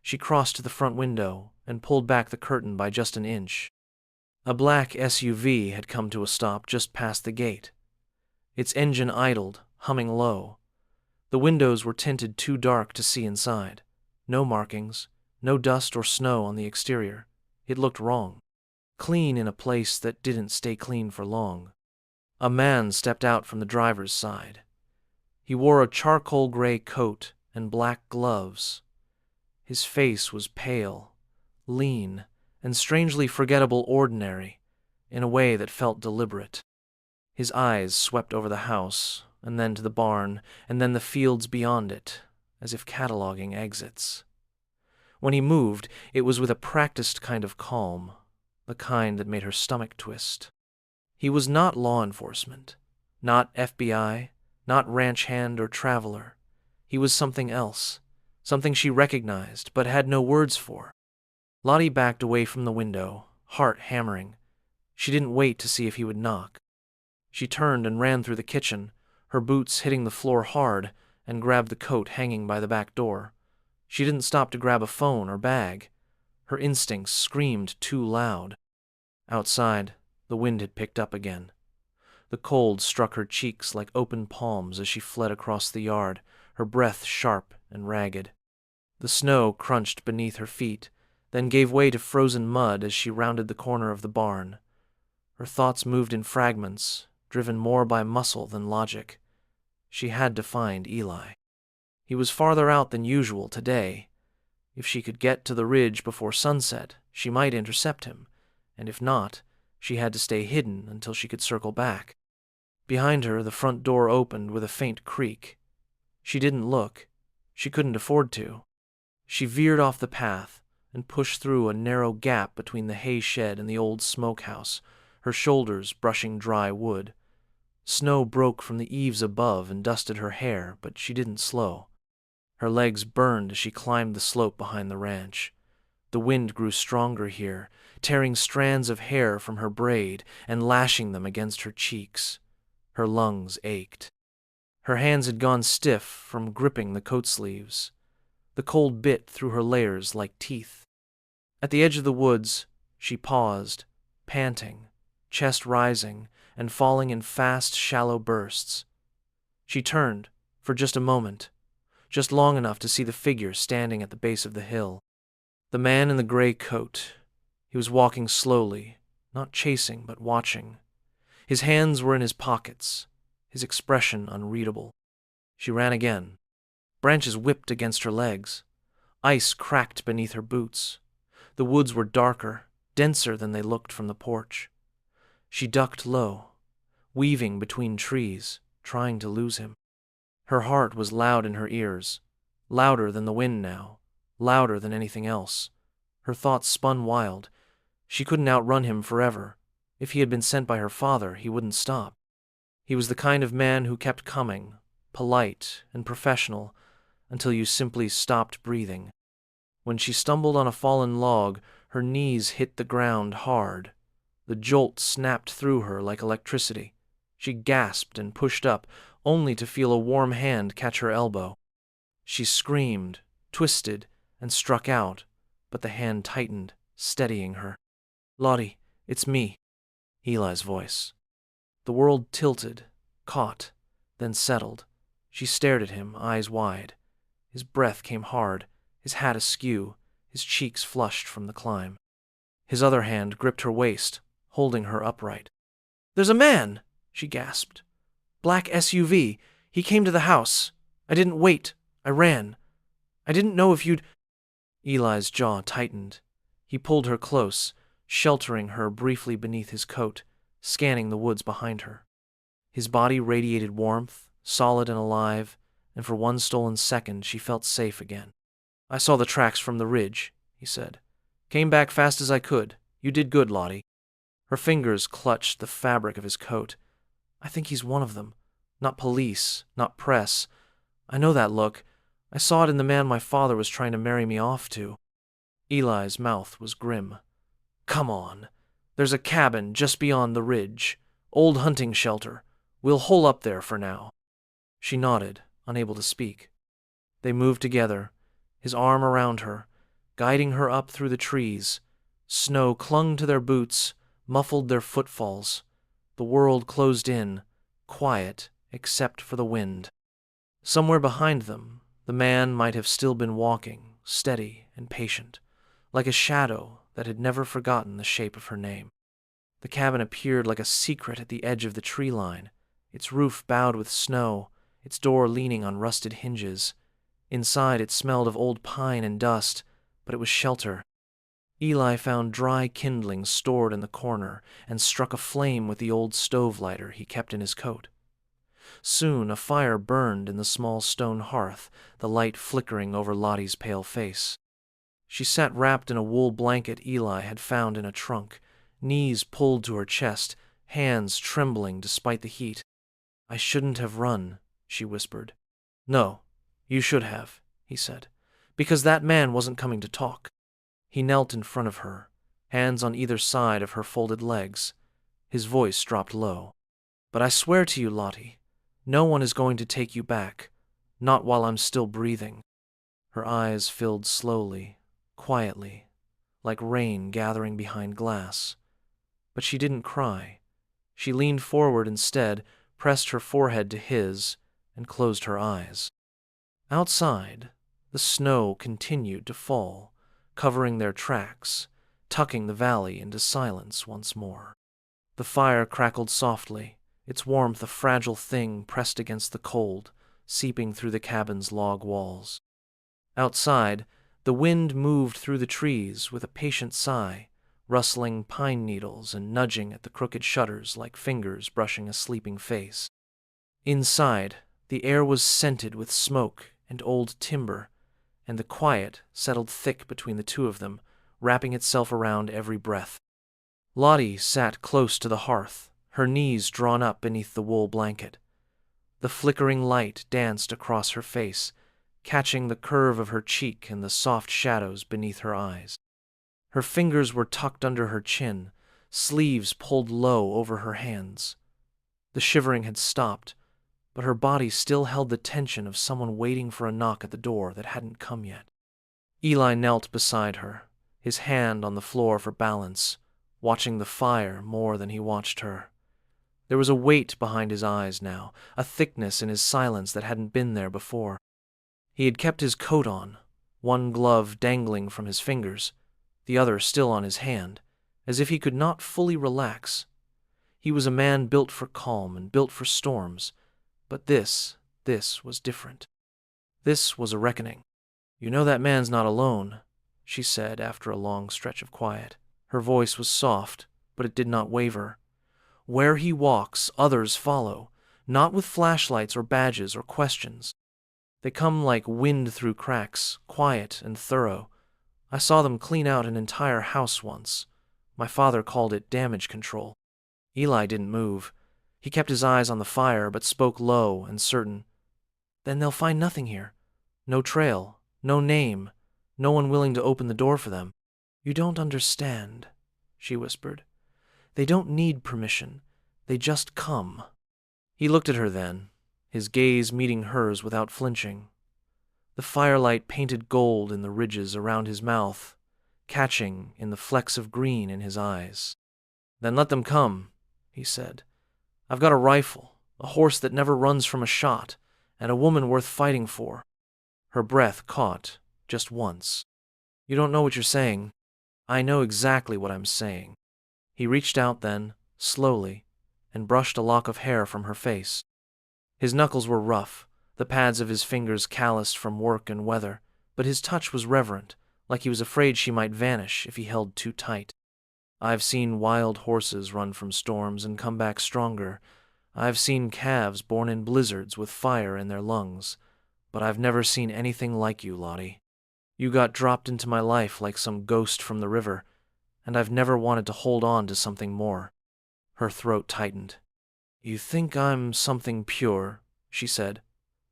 Speaker 1: She crossed to the front window and pulled back the curtain by just an inch. A black SUV had come to a stop just past the gate. Its engine idled, humming low. The windows were tinted too dark to see inside. No markings, no dust or snow on the exterior. It looked wrong. Clean in a place that didn't stay clean for long. A man stepped out from the driver's side. He wore a charcoal gray coat and black gloves. His face was pale, lean, and strangely forgettable ordinary, in a way that felt deliberate. His eyes swept over the house, and then to the barn, and then the fields beyond it, as if cataloging exits. When he moved, it was with a practiced kind of calm, the kind that made her stomach twist. He was not law enforcement, not FBI, not ranch hand or traveler. He was something else, something she recognized but had no words for. Lottie backed away from the window, heart hammering. She didn't wait to see if he would knock. She turned and ran through the kitchen, her boots hitting the floor hard, and grabbed the coat hanging by the back door. She didn't stop to grab a phone or bag. Her instincts screamed too loud. Outside, the wind had picked up again. The cold struck her cheeks like open palms as she fled across the yard, her breath sharp and ragged. The snow crunched beneath her feet, then gave way to frozen mud as she rounded the corner of the barn. Her thoughts moved in fragments, driven more by muscle than logic. She had to find Eli. He was farther out than usual today. If she could get to the ridge before sunset, she might intercept him, and if not, she had to stay hidden until she could circle back. Behind her, the front door opened with a faint creak. She didn't look. She couldn't afford to. She veered off the path and pushed through a narrow gap between the hay shed and the old smokehouse, her shoulders brushing dry wood. Snow broke from the eaves above and dusted her hair, but she didn't slow. Her legs burned as she climbed the slope behind the ranch. The wind grew stronger here, tearing strands of hair from her braid and lashing them against her cheeks. Her lungs ached. Her hands had gone stiff from gripping the coat sleeves. The cold bit through her layers like teeth. At the edge of the woods, she paused, panting, chest rising and falling in fast, shallow bursts. She turned, for just a moment, just long enough to see the figure standing at the base of the hill. The man in the gray coat. He was walking slowly, not chasing but watching. His hands were in his pockets, his expression unreadable. She ran again. Branches whipped against her legs. Ice cracked beneath her boots. The woods were darker, denser than they looked from the porch. She ducked low, weaving between trees, trying to lose him. Her heart was loud in her ears, louder than the wind now, louder than anything else. Her thoughts spun wild. She couldn't outrun him forever. If he had been sent by her father, he wouldn't stop. He was the kind of man who kept coming, polite and professional, until you simply stopped breathing. When she stumbled on a fallen log, her knees hit the ground hard. The jolt snapped through her like electricity. She gasped and pushed up, only to feel a warm hand catch her elbow. She screamed, twisted, and struck out, but the hand tightened, steadying her. "Lottie, it's me." Eli's voice. The world tilted, caught, then settled. She stared at him, eyes wide. His breath came hard, his hat askew, his cheeks flushed from the climb. His other hand gripped her waist, holding her upright. "There's a man!" she gasped. "Black SUV. He came to the house. I didn't wait. I ran. I didn't know if you'd—" Eli's jaw tightened. He pulled her close, sheltering her briefly beneath his coat, scanning the woods behind her. His body radiated warmth, solid and alive, and for one stolen second she felt safe again. "I saw the tracks from the ridge," he said. "Came back fast as I could. You did good, Lottie." Her fingers clutched the fabric of his coat. "I think he's one of them. Not police, not press. I know that look. I saw it in the man my father was trying to marry me off to." Eli's mouth was grim. "Come on. There's a cabin just beyond the ridge. Old hunting shelter. We'll hole up there for now." She nodded, unable to speak. They moved together, his arm around her, guiding her up through the trees. Snow clung to their boots, muffled their footfalls. The world closed in, quiet except for the wind. Somewhere behind them, the man might have still been walking, steady and patient, like a shadow that had never forgotten the shape of her name. The cabin appeared like a secret at the edge of the tree line, its roof bowed with snow, its door leaning on rusted hinges. Inside it smelled of old pine and dust, but it was shelter. Eli found dry kindling stored in the corner and struck a flame with the old stove lighter he kept in his coat. Soon a fire burned in the small stone hearth, the light flickering over Lottie's pale face. She sat wrapped in a wool blanket Eli had found in a trunk, knees pulled to her chest, hands trembling despite the heat. "I shouldn't have run," she whispered. "No, you should have," he said, "because that man wasn't coming to talk." He knelt in front of her, hands on either side of her folded legs. His voice dropped low. "But I swear to you, Lottie, no one is going to take you back, not while I'm still breathing." Her eyes filled slowly, quietly, like rain gathering behind glass. But she didn't cry. She leaned forward instead, pressed her forehead to his, and closed her eyes. Outside, the snow continued to fall, covering their tracks, tucking the valley into silence once more. The fire crackled softly, its warmth a fragile thing pressed against the cold, seeping through the cabin's log walls. Outside, the wind moved through the trees with a patient sigh, rustling pine needles and nudging at the crooked shutters like fingers brushing a sleeping face. Inside, the air was scented with smoke and old timber, and the quiet settled thick between the two of them, wrapping itself around every breath. Lottie sat close to the hearth, her knees drawn up beneath the wool blanket. The flickering light danced across her face, catching the curve of her cheek and the soft shadows beneath her eyes. Her fingers were tucked under her chin, sleeves pulled low over her hands. The shivering had stopped, but her body still held the tension of someone waiting for a knock at the door that hadn't come yet. Eli knelt beside her, his hand on the floor for balance, watching the fire more than he watched her. There was a weight behind his eyes now, a thickness in his silence that hadn't been there before. He had kept his coat on, one glove dangling from his fingers, the other still on his hand, as if he could not fully relax. He was a man built for calm and built for storms, but this was different. This was a reckoning. "You know that man's not alone," she said after a long stretch of quiet. Her voice was soft, but it did not waver. "Where he walks, others follow, not with flashlights or badges or questions. They come like wind through cracks, quiet and thorough. I saw them clean out an entire house once. My father called it damage control." Eli didn't move. He kept his eyes on the fire, but spoke low and certain. "Then they'll find nothing here. No trail, no name, no one willing to open the door for them." "You don't understand," she whispered. "They don't need permission. They just come." He looked at her then, his gaze meeting hers without flinching. The firelight painted gold in the ridges around his mouth, catching in the flecks of green in his eyes. "Then let them come," he said. "I've got a rifle, a horse that never runs from a shot, and a woman worth fighting for." Her breath caught, just once. "You don't know what you're saying." "I know exactly what I'm saying." He reached out then, slowly, and brushed a lock of hair from her face. His knuckles were rough, the pads of his fingers calloused from work and weather, but his touch was reverent, like he was afraid she might vanish if he held too tight. "I've seen wild horses run from storms and come back stronger. I've seen calves born in blizzards with fire in their lungs, but I've never seen anything like you, Lottie. You got dropped into my life like some ghost from the river, and I've never wanted to hold on to something more." Her throat tightened. "You think I'm something pure," she said,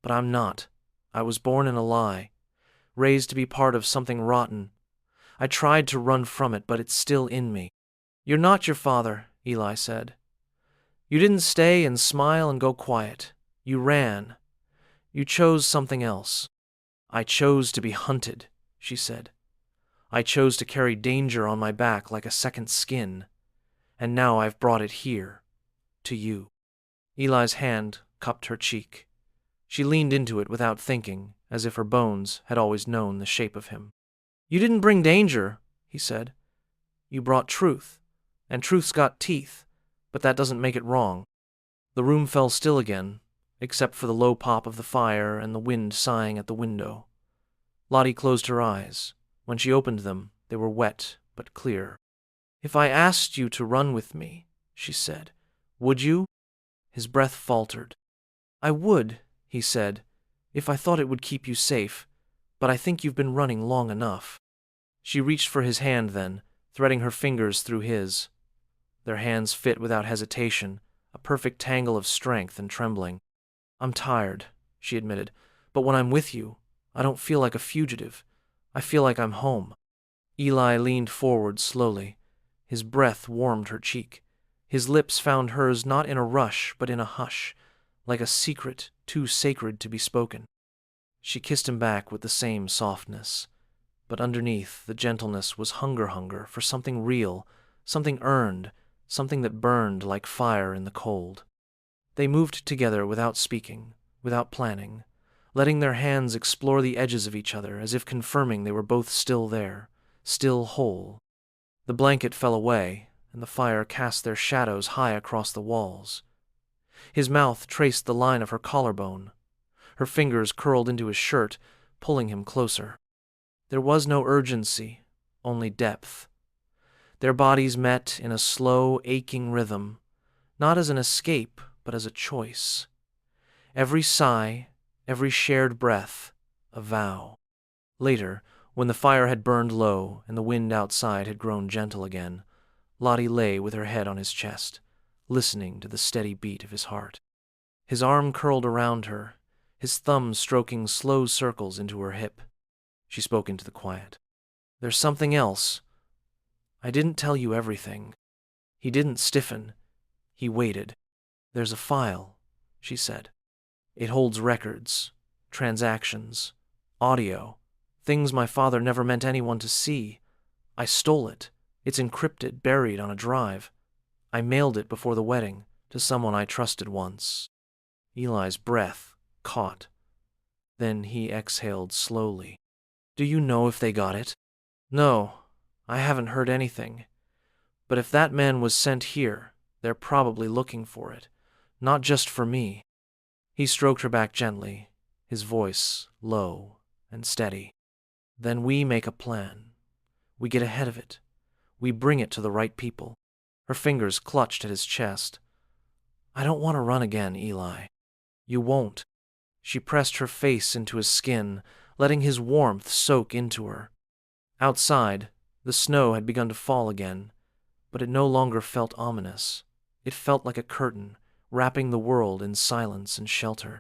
Speaker 1: "but I'm not. I was born in a lie, raised to be part of something rotten. I tried to run from it, but it's still in me." "You're not your father," Eli said. "You didn't stay and smile and go quiet. You ran. You chose something else." "I chose to be hunted," she said. "I chose to carry danger on my back like a second skin. And now I've brought it here, to you." Eli's hand cupped her cheek. She leaned into it without thinking, as if her bones had always known the shape of him. "You didn't bring danger," he said. "You brought truth, and truth's got teeth, but that doesn't make it wrong." The room fell still again, except for the low pop of the fire and the wind sighing at the window. Lottie closed her eyes. When she opened them, they were wet but clear. "If I asked you to run with me," she said, "would you?" His breath faltered. "I would," he said, "if I thought it would keep you safe, but I think you've been running long enough." She reached for his hand then, threading her fingers through his. Their hands fit without hesitation, a perfect tangle of strength and trembling. "I'm tired," she admitted, "but when I'm with you, I don't feel like a fugitive. I feel like I'm home." Eli leaned forward slowly. His breath warmed her cheek. His lips found hers not in a rush, but in a hush, like a secret too sacred to be spoken. She kissed him back with the same softness, but underneath the gentleness was hunger for something real, something earned, something that burned like fire in the cold. They moved together without speaking, without planning, letting their hands explore the edges of each other as if confirming they were both still there, still whole. The blanket fell away, and the fire cast their shadows high across the walls. His mouth traced the line of her collarbone. Her fingers curled into his shirt, pulling him closer. There was no urgency, only depth. Their bodies met in a slow, aching rhythm, not as an escape, but as a choice. Every sigh, every shared breath, a vow. Later, when the fire had burned low and the wind outside had grown gentle again, Lottie lay with her head on his chest, listening to the steady beat of his heart. His arm curled around her, his thumb stroking slow circles into her hip. She spoke into the quiet. "There's something else. I didn't tell you everything." He didn't stiffen. He waited. "There's a file," she said. "It holds records, transactions, audio, things my father never meant anyone to see. I stole it. It's encrypted, buried on a drive. I mailed it before the wedding, to someone I trusted once. Eli's breath caught. Then he exhaled slowly. Do you know if they got it? No, I haven't heard anything. But if that man was sent here, they're probably looking for it. Not just for me. He stroked her back gently, his voice low and steady. Then we make a plan. We get ahead of it. We bring it to the right people. Her fingers clutched at his chest. I don't want to run again, Eli. You won't. She pressed her face into his skin, letting his warmth soak into her. Outside, the snow had begun to fall again, but it no longer felt ominous. It felt like a curtain, wrapping the world in silence and shelter.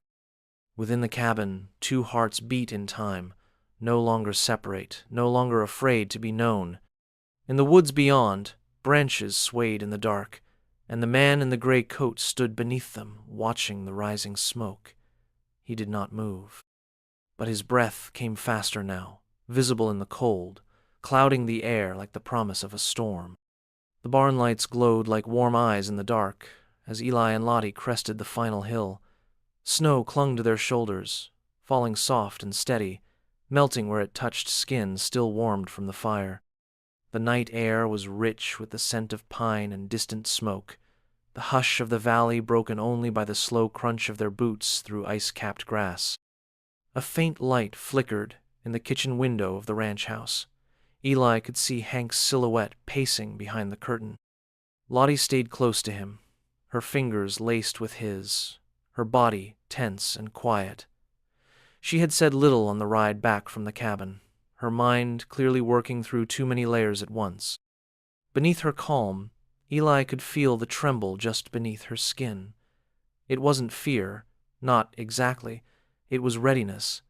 Speaker 1: Within the cabin, two hearts beat in time, no longer separate, no longer afraid to be known. In the woods beyond, branches swayed in the dark, and the man in the gray coat stood beneath them, watching the rising smoke. He did not move. But his breath came faster now, visible in the cold, clouding the air like the promise of a storm. The barn lights glowed like warm eyes in the dark as Eli and Lottie crested the final hill. Snow clung to their shoulders, falling soft and steady, melting where it touched skin still warmed from the fire. The night air was rich with the scent of pine and distant smoke, the hush of the valley broken only by the slow crunch of their boots through ice-capped grass. A faint light flickered in the kitchen window of the ranch house. Eli could see Hank's silhouette pacing behind the curtain. Lottie stayed close to him, her fingers laced with his, her body tense and quiet. She had said little on the ride back from the cabin, her mind clearly working through too many layers at once. Beneath her calm, Eli could feel the tremble just beneath her skin. It wasn't fear, not exactly. It was readiness,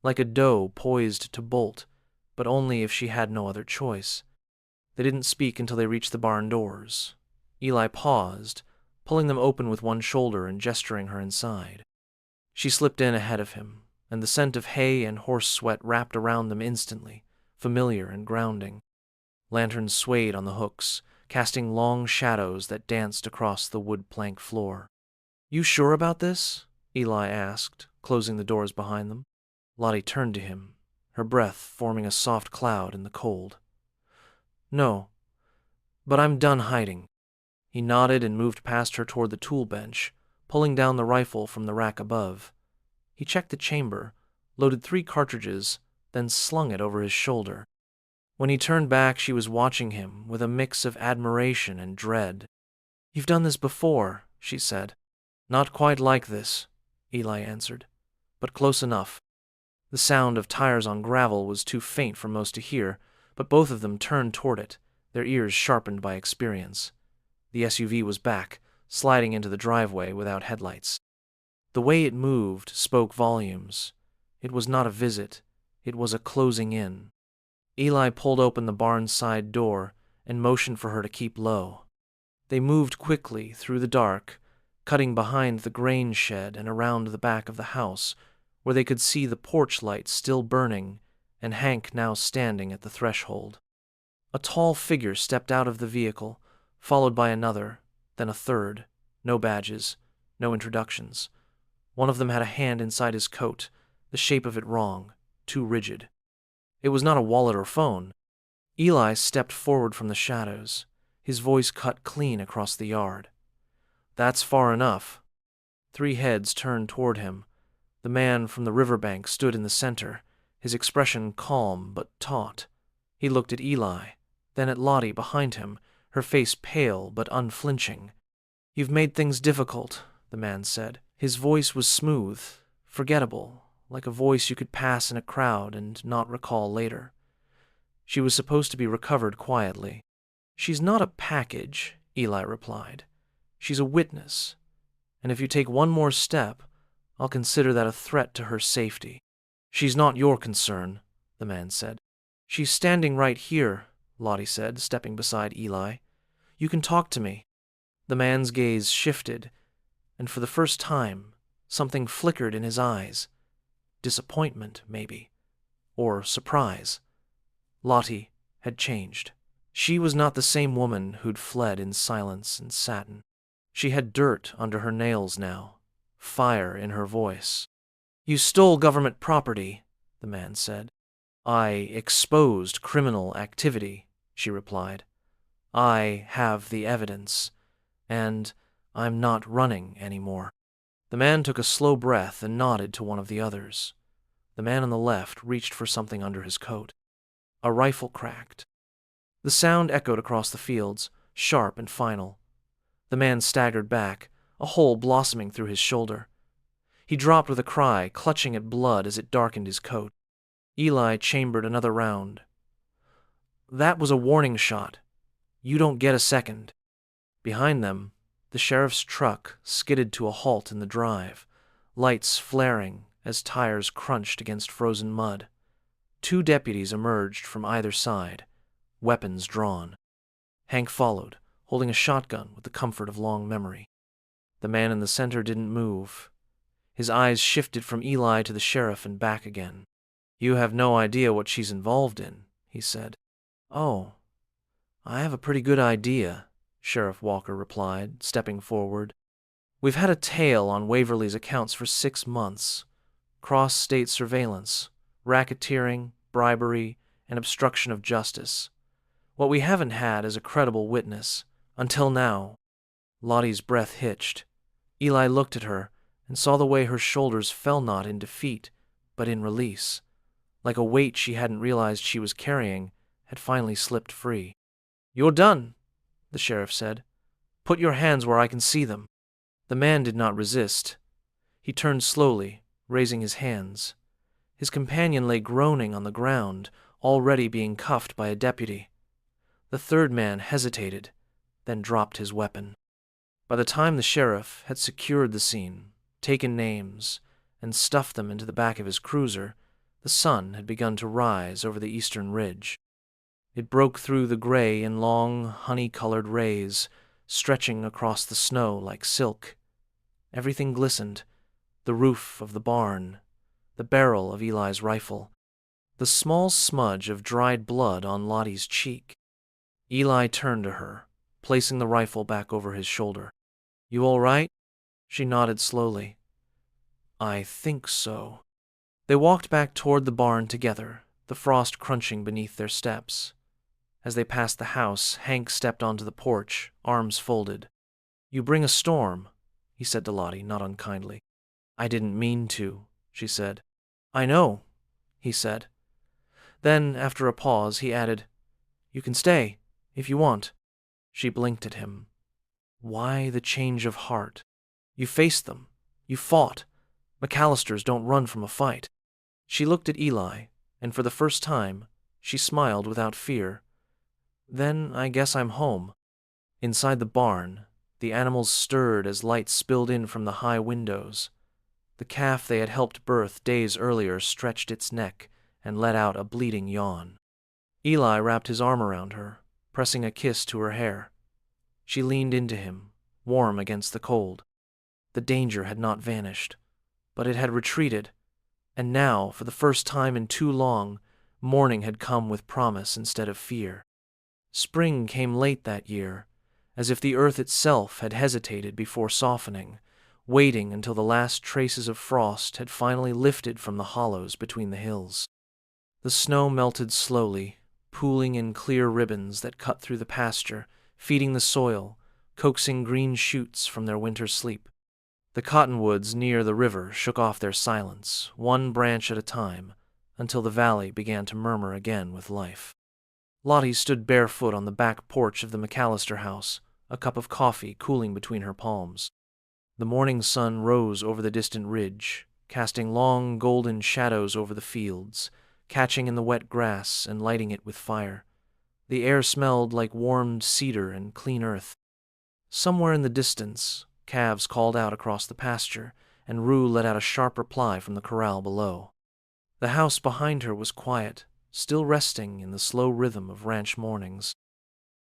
Speaker 1: like a doe poised to bolt, but only if she had no other choice. They didn't speak until they reached the barn doors. Eli paused, pulling them open with one shoulder and gesturing her inside. She slipped in ahead of him, and the scent of hay and horse sweat wrapped around them instantly, familiar and grounding. Lanterns swayed on the hooks, casting long shadows that danced across the wood plank floor. You sure about this? Eli asked, closing the doors behind them. Lottie turned to him, her breath forming a soft cloud in the cold. No, but I'm done hiding. He nodded and moved past her toward the tool bench, pulling down the rifle from the rack above. He checked the chamber, loaded 3 cartridges, then slung it over his shoulder. When he turned back, she was watching him with a mix of admiration and dread. You've done this before, she said. Not quite like this, Eli answered, but close enough. The sound of tires on gravel was too faint for most to hear, but both of them turned toward it, their ears sharpened by experience. The SUV was back, sliding into the driveway without headlights. The way it moved spoke volumes. It was not a visit, it was a closing in. Eli pulled open the barn's side door and motioned for her to keep low. They moved quickly through the dark, cutting behind the grain shed and around the back of the house, where they could see the porch light still burning and Hank now standing at the threshold. A tall figure stepped out of the vehicle, followed by another, then a third. No badges, no introductions. One of them had a hand inside his coat, the shape of it wrong, too rigid. It was not a wallet or phone. Eli stepped forward from the shadows, his voice cut clean across the yard. That's far enough. 3 heads turned toward him. The man from the riverbank stood in the center, his expression calm but taut. He looked at Eli, then at Lottie behind him, her face pale but unflinching. You've made things difficult, the man said. His voice was smooth, forgettable, like a voice you could pass in a crowd and not recall later. She was supposed to be recovered quietly. She's not a package, Eli replied. She's a witness, and if you take one more step, I'll consider that a threat to her safety. She's not your concern, the man said. She's standing right here, Lottie said, stepping beside Eli. You can talk to me. The man's gaze shifted, and for the first time, something flickered in his eyes. Disappointment, maybe, or surprise. Lottie had changed. She was not the same woman who'd fled in silence and satin. She had dirt under her nails now, fire in her voice. "You stole government property," the man said. "I exposed criminal activity," she replied. "I have the evidence, and I'm not running anymore." The man took a slow breath and nodded to one of the others. The man on the left reached for something under his coat. A rifle cracked. The sound echoed across the fields, sharp and final. The man staggered back, a hole blossoming through his shoulder. He dropped with a cry, clutching at blood as it darkened his coat. Eli chambered another round. "That was a warning shot. You don't get a second." Behind them, the sheriff's truck skidded to a halt in the drive, lights flaring as tires crunched against frozen mud. 2 deputies emerged from either side, weapons drawn. Hank followed, holding a shotgun with the comfort of long memory. The man in the center didn't move. His eyes shifted from Eli to the sheriff and back again. "You have no idea what she's involved in," he said. "Oh, I have a pretty good idea," Sheriff Walker replied, stepping forward. "We've had a tail on Waverly's accounts for 6 months. Cross-state surveillance, racketeering, bribery, and obstruction of justice. What we haven't had is a credible witness. Until now." Lottie's breath hitched. Eli looked at her and saw the way her shoulders fell not in defeat, but in release, like a weight she hadn't realized she was carrying had finally slipped free. "You're done," the sheriff said. "Put your hands where I can see them." The man did not resist. He turned slowly, raising his hands. His companion lay groaning on the ground, already being cuffed by a deputy. The third man hesitated, then dropped his weapon. By the time the sheriff had secured the scene, taken names, and stuffed them into the back of his cruiser, the sun had begun to rise over the eastern ridge. It broke through the gray in long, honey-colored rays, stretching across the snow like silk. Everything glistened: the roof of the barn, the barrel of Eli's rifle, the small smudge of dried blood on Lottie's cheek. Eli turned to her, placing the rifle back over his shoulder. "You all right?" She nodded slowly. "I think so." They walked back toward the barn together, the frost crunching beneath their steps. As they passed the house, Hank stepped onto the porch, arms folded. "You bring a storm," he said to Lottie, not unkindly. "I didn't mean to," she said. "I know," he said. Then, after a pause, he added, "You can stay, if you want." She blinked at him. Why the change of heart? You faced them. You fought. McAllisters don't run from a fight. She looked at Eli, and for the first time, she smiled without fear. "Then I guess I'm home." Inside the barn, the animals stirred as light spilled in from the high windows. The calf they had helped birth days earlier stretched its neck and let out a bleeding yawn. Eli wrapped his arm around her, pressing a kiss to her hair. She leaned into him, warm against the cold. The danger had not vanished, but it had retreated, and now, for the first time in too long, morning had come with promise instead of fear. Spring came late that year, as if the earth itself had hesitated before softening, waiting until the last traces of frost had finally lifted from the hollows between the hills. The snow melted slowly, pooling in clear ribbons that cut through the pasture, feeding the soil, coaxing green shoots from their winter sleep. The cottonwoods near the river shook off their silence, one branch at a time, until the valley began to murmur again with life. Lottie stood barefoot on the back porch of the McAllister house, a cup of coffee cooling between her palms. The morning sun rose over the distant ridge, casting long golden shadows over the fields, catching in the wet grass and lighting it with fire. The air smelled like warmed cedar and clean earth. Somewhere in the distance, calves called out across the pasture, and Rue let out a sharp reply from the corral below. The house behind her was quiet, still resting in the slow rhythm of ranch mornings.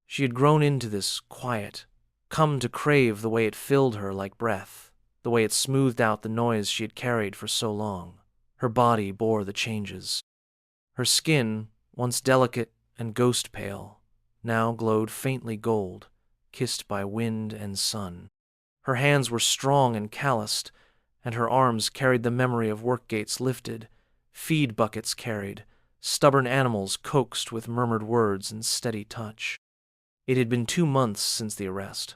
Speaker 1: She had grown into this quiet, come to crave the way it filled her like breath, the way it smoothed out the noise she had carried for so long. Her body bore the changes. Her skin, once delicate and ghost-pale, now glowed faintly gold, kissed by wind and sun. Her hands were strong and calloused, and her arms carried the memory of work gates lifted, feed buckets carried, stubborn animals coaxed with murmured words and steady touch. It had been 2 months since the arrest.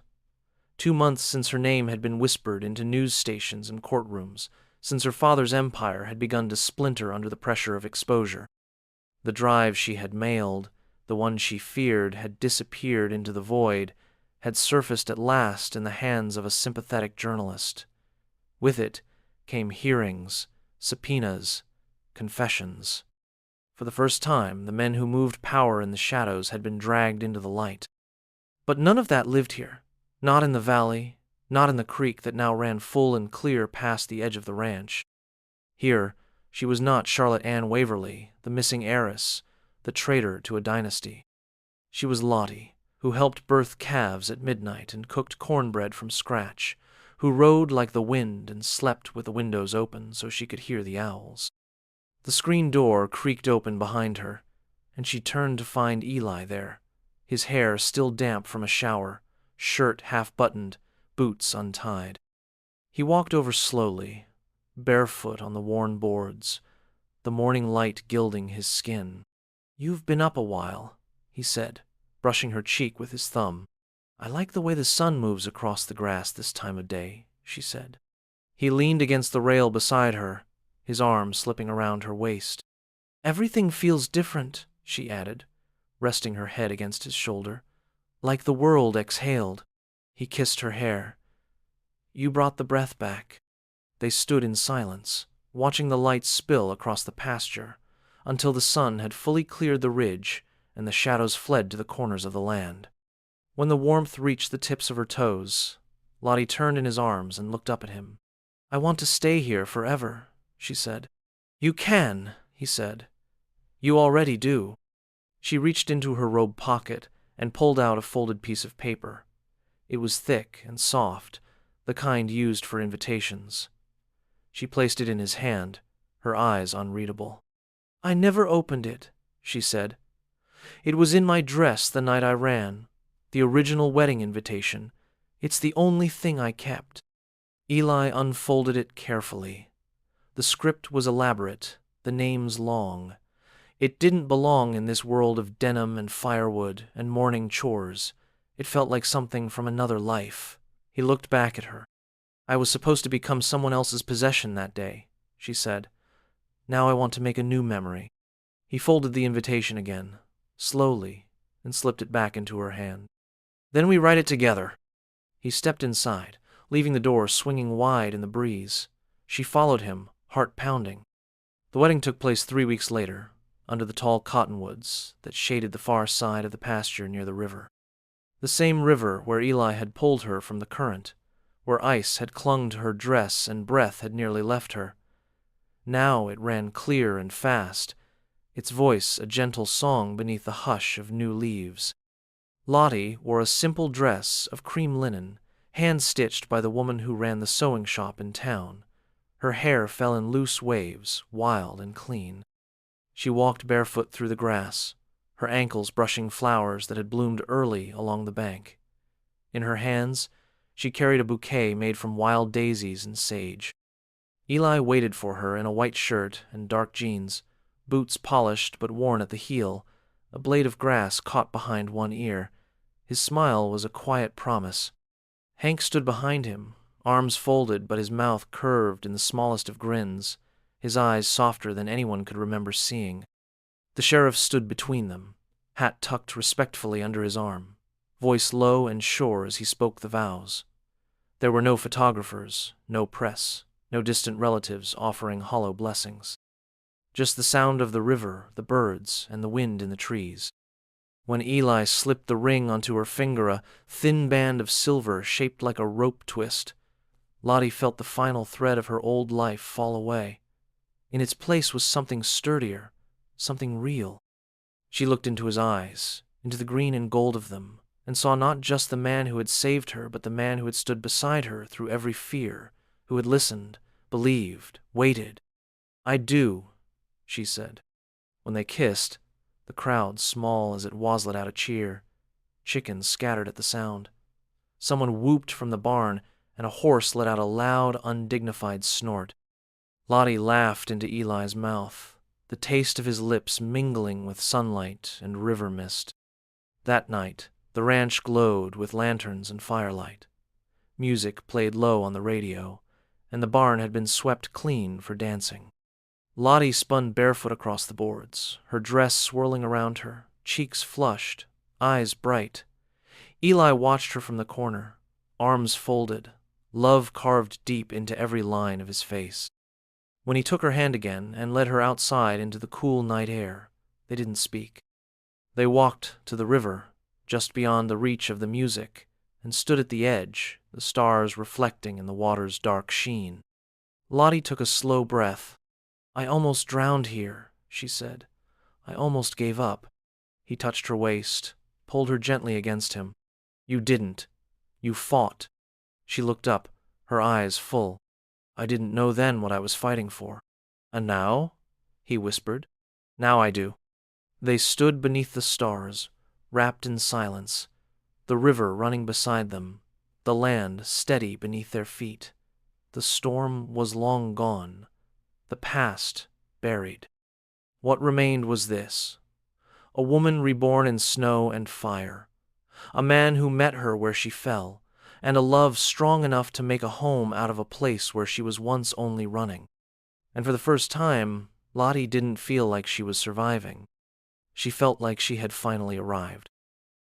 Speaker 1: 2 months since her name had been whispered into news stations and courtrooms, since her father's empire had begun to splinter under the pressure of exposure. The drive she had mailed, the one she feared, had disappeared into the void, had surfaced at last in the hands of a sympathetic journalist. With it came hearings, subpoenas, confessions. For the first time, the men who moved power in the shadows had been dragged into the light. But none of that lived here, not in the valley, not in the creek that now ran full and clear past the edge of the ranch. Here, she was not Charlotte Ann Waverly, the missing heiress, the traitor to a dynasty. She was Lottie, who helped birth calves at midnight and cooked cornbread from scratch, who rode like the wind and slept with the windows open so she could hear the owls. The screen door creaked open behind her, and she turned to find Eli there, his hair still damp from a shower, shirt half-buttoned, boots untied. He walked over slowly, barefoot on the worn boards, the morning light gilding his skin. "You've been up a while," he said, brushing her cheek with his thumb. "I like the way the sun moves across the grass this time of day," she said. He leaned against the rail beside her, his arm slipping around her waist. "Everything feels different," she added, resting her head against his shoulder. "Like the world exhaled." He kissed her hair. "You brought the breath back." They stood in silence, watching the light spill across the pasture, until the sun had fully cleared the ridge and the shadows fled to the corners of the land. When the warmth reached the tips of her toes, Lottie turned in his arms and looked up at him. "I want to stay here forever," she said. "You can," he said. "You already do." She reached into her robe pocket and pulled out a folded piece of paper. It was thick and soft, the kind used for invitations. She placed it in his hand, her eyes unreadable. "I never opened it," she said. "It was in my dress the night I ran, the original wedding invitation. It's the only thing I kept." Eli unfolded it carefully. The script was elaborate, the names long. It didn't belong in this world of denim and firewood and morning chores. It felt like something from another life. He looked back at her. "I was supposed to become someone else's possession that day," she said. "Now I want to make a new memory." He folded the invitation again, slowly, and slipped it back into her hand. "Then we write it together." He stepped inside, leaving the door swinging wide in the breeze. She followed him, heart pounding. The wedding took place 3 weeks later, under the tall cottonwoods that shaded the far side of the pasture near the river. The same river where Eli had pulled her from the current, where ice had clung to her dress and breath had nearly left her. Now it ran clear and fast, its voice a gentle song beneath the hush of new leaves. Lottie wore a simple dress of cream linen, hand-stitched by the woman who ran the sewing shop in town. Her hair fell in loose waves, wild and clean. She walked barefoot through the grass, her ankles brushing flowers that had bloomed early along the bank. In her hands, she carried a bouquet made from wild daisies and sage. Eli waited for her in a white shirt and dark jeans, boots polished but worn at the heel, a blade of grass caught behind one ear. His smile was a quiet promise. Hank stood behind him, arms folded but his mouth curved in the smallest of grins, his eyes softer than anyone could remember seeing. The sheriff stood between them, hat tucked respectfully under his arm, voice low and sure as he spoke the vows. There were no photographers, no press, no distant relatives offering hollow blessings. Just the sound of the river, the birds, and the wind in the trees. When Eli slipped the ring onto her finger, a thin band of silver shaped like a rope twist, Lottie felt the final thread of her old life fall away. In its place was something sturdier, something real. She looked into his eyes, into the green and gold of them, and saw not just the man who had saved her, but the man who had stood beside her through every fear, who had listened, believed, waited. "I do," she said. When they kissed, the crowd small as it was let out a cheer. Chickens scattered at the sound. Someone whooped from the barn, and a horse let out a loud, undignified snort. Lottie laughed into Eli's mouth, the taste of his lips mingling with sunlight and river mist. That night, the ranch glowed with lanterns and firelight. Music played low on the radio, and the barn had been swept clean for dancing. Lottie spun barefoot across the boards, her dress swirling around her, cheeks flushed, eyes bright. Eli watched her from the corner, arms folded, love carved deep into every line of his face. When he took her hand again and led her outside into the cool night air, they didn't speak. They walked to the river, just beyond the reach of the music, and stood at the edge, the stars reflecting in the water's dark sheen. Lottie took a slow breath. "I almost drowned here," she said. "I almost gave up." He touched her waist, pulled her gently against him. "You didn't. You fought." She looked up, her eyes full. "I didn't know then what I was fighting for." "And now?" he whispered. "Now I do." They stood beneath the stars, wrapped in silence, the river running beside them, the land steady beneath their feet. The storm was long gone, the past buried. What remained was this: a woman reborn in snow and fire, a man who met her where she fell, and a love strong enough to make a home out of a place where she was once only running. And for the first time, Lottie didn't feel like she was surviving. She felt like she had finally arrived.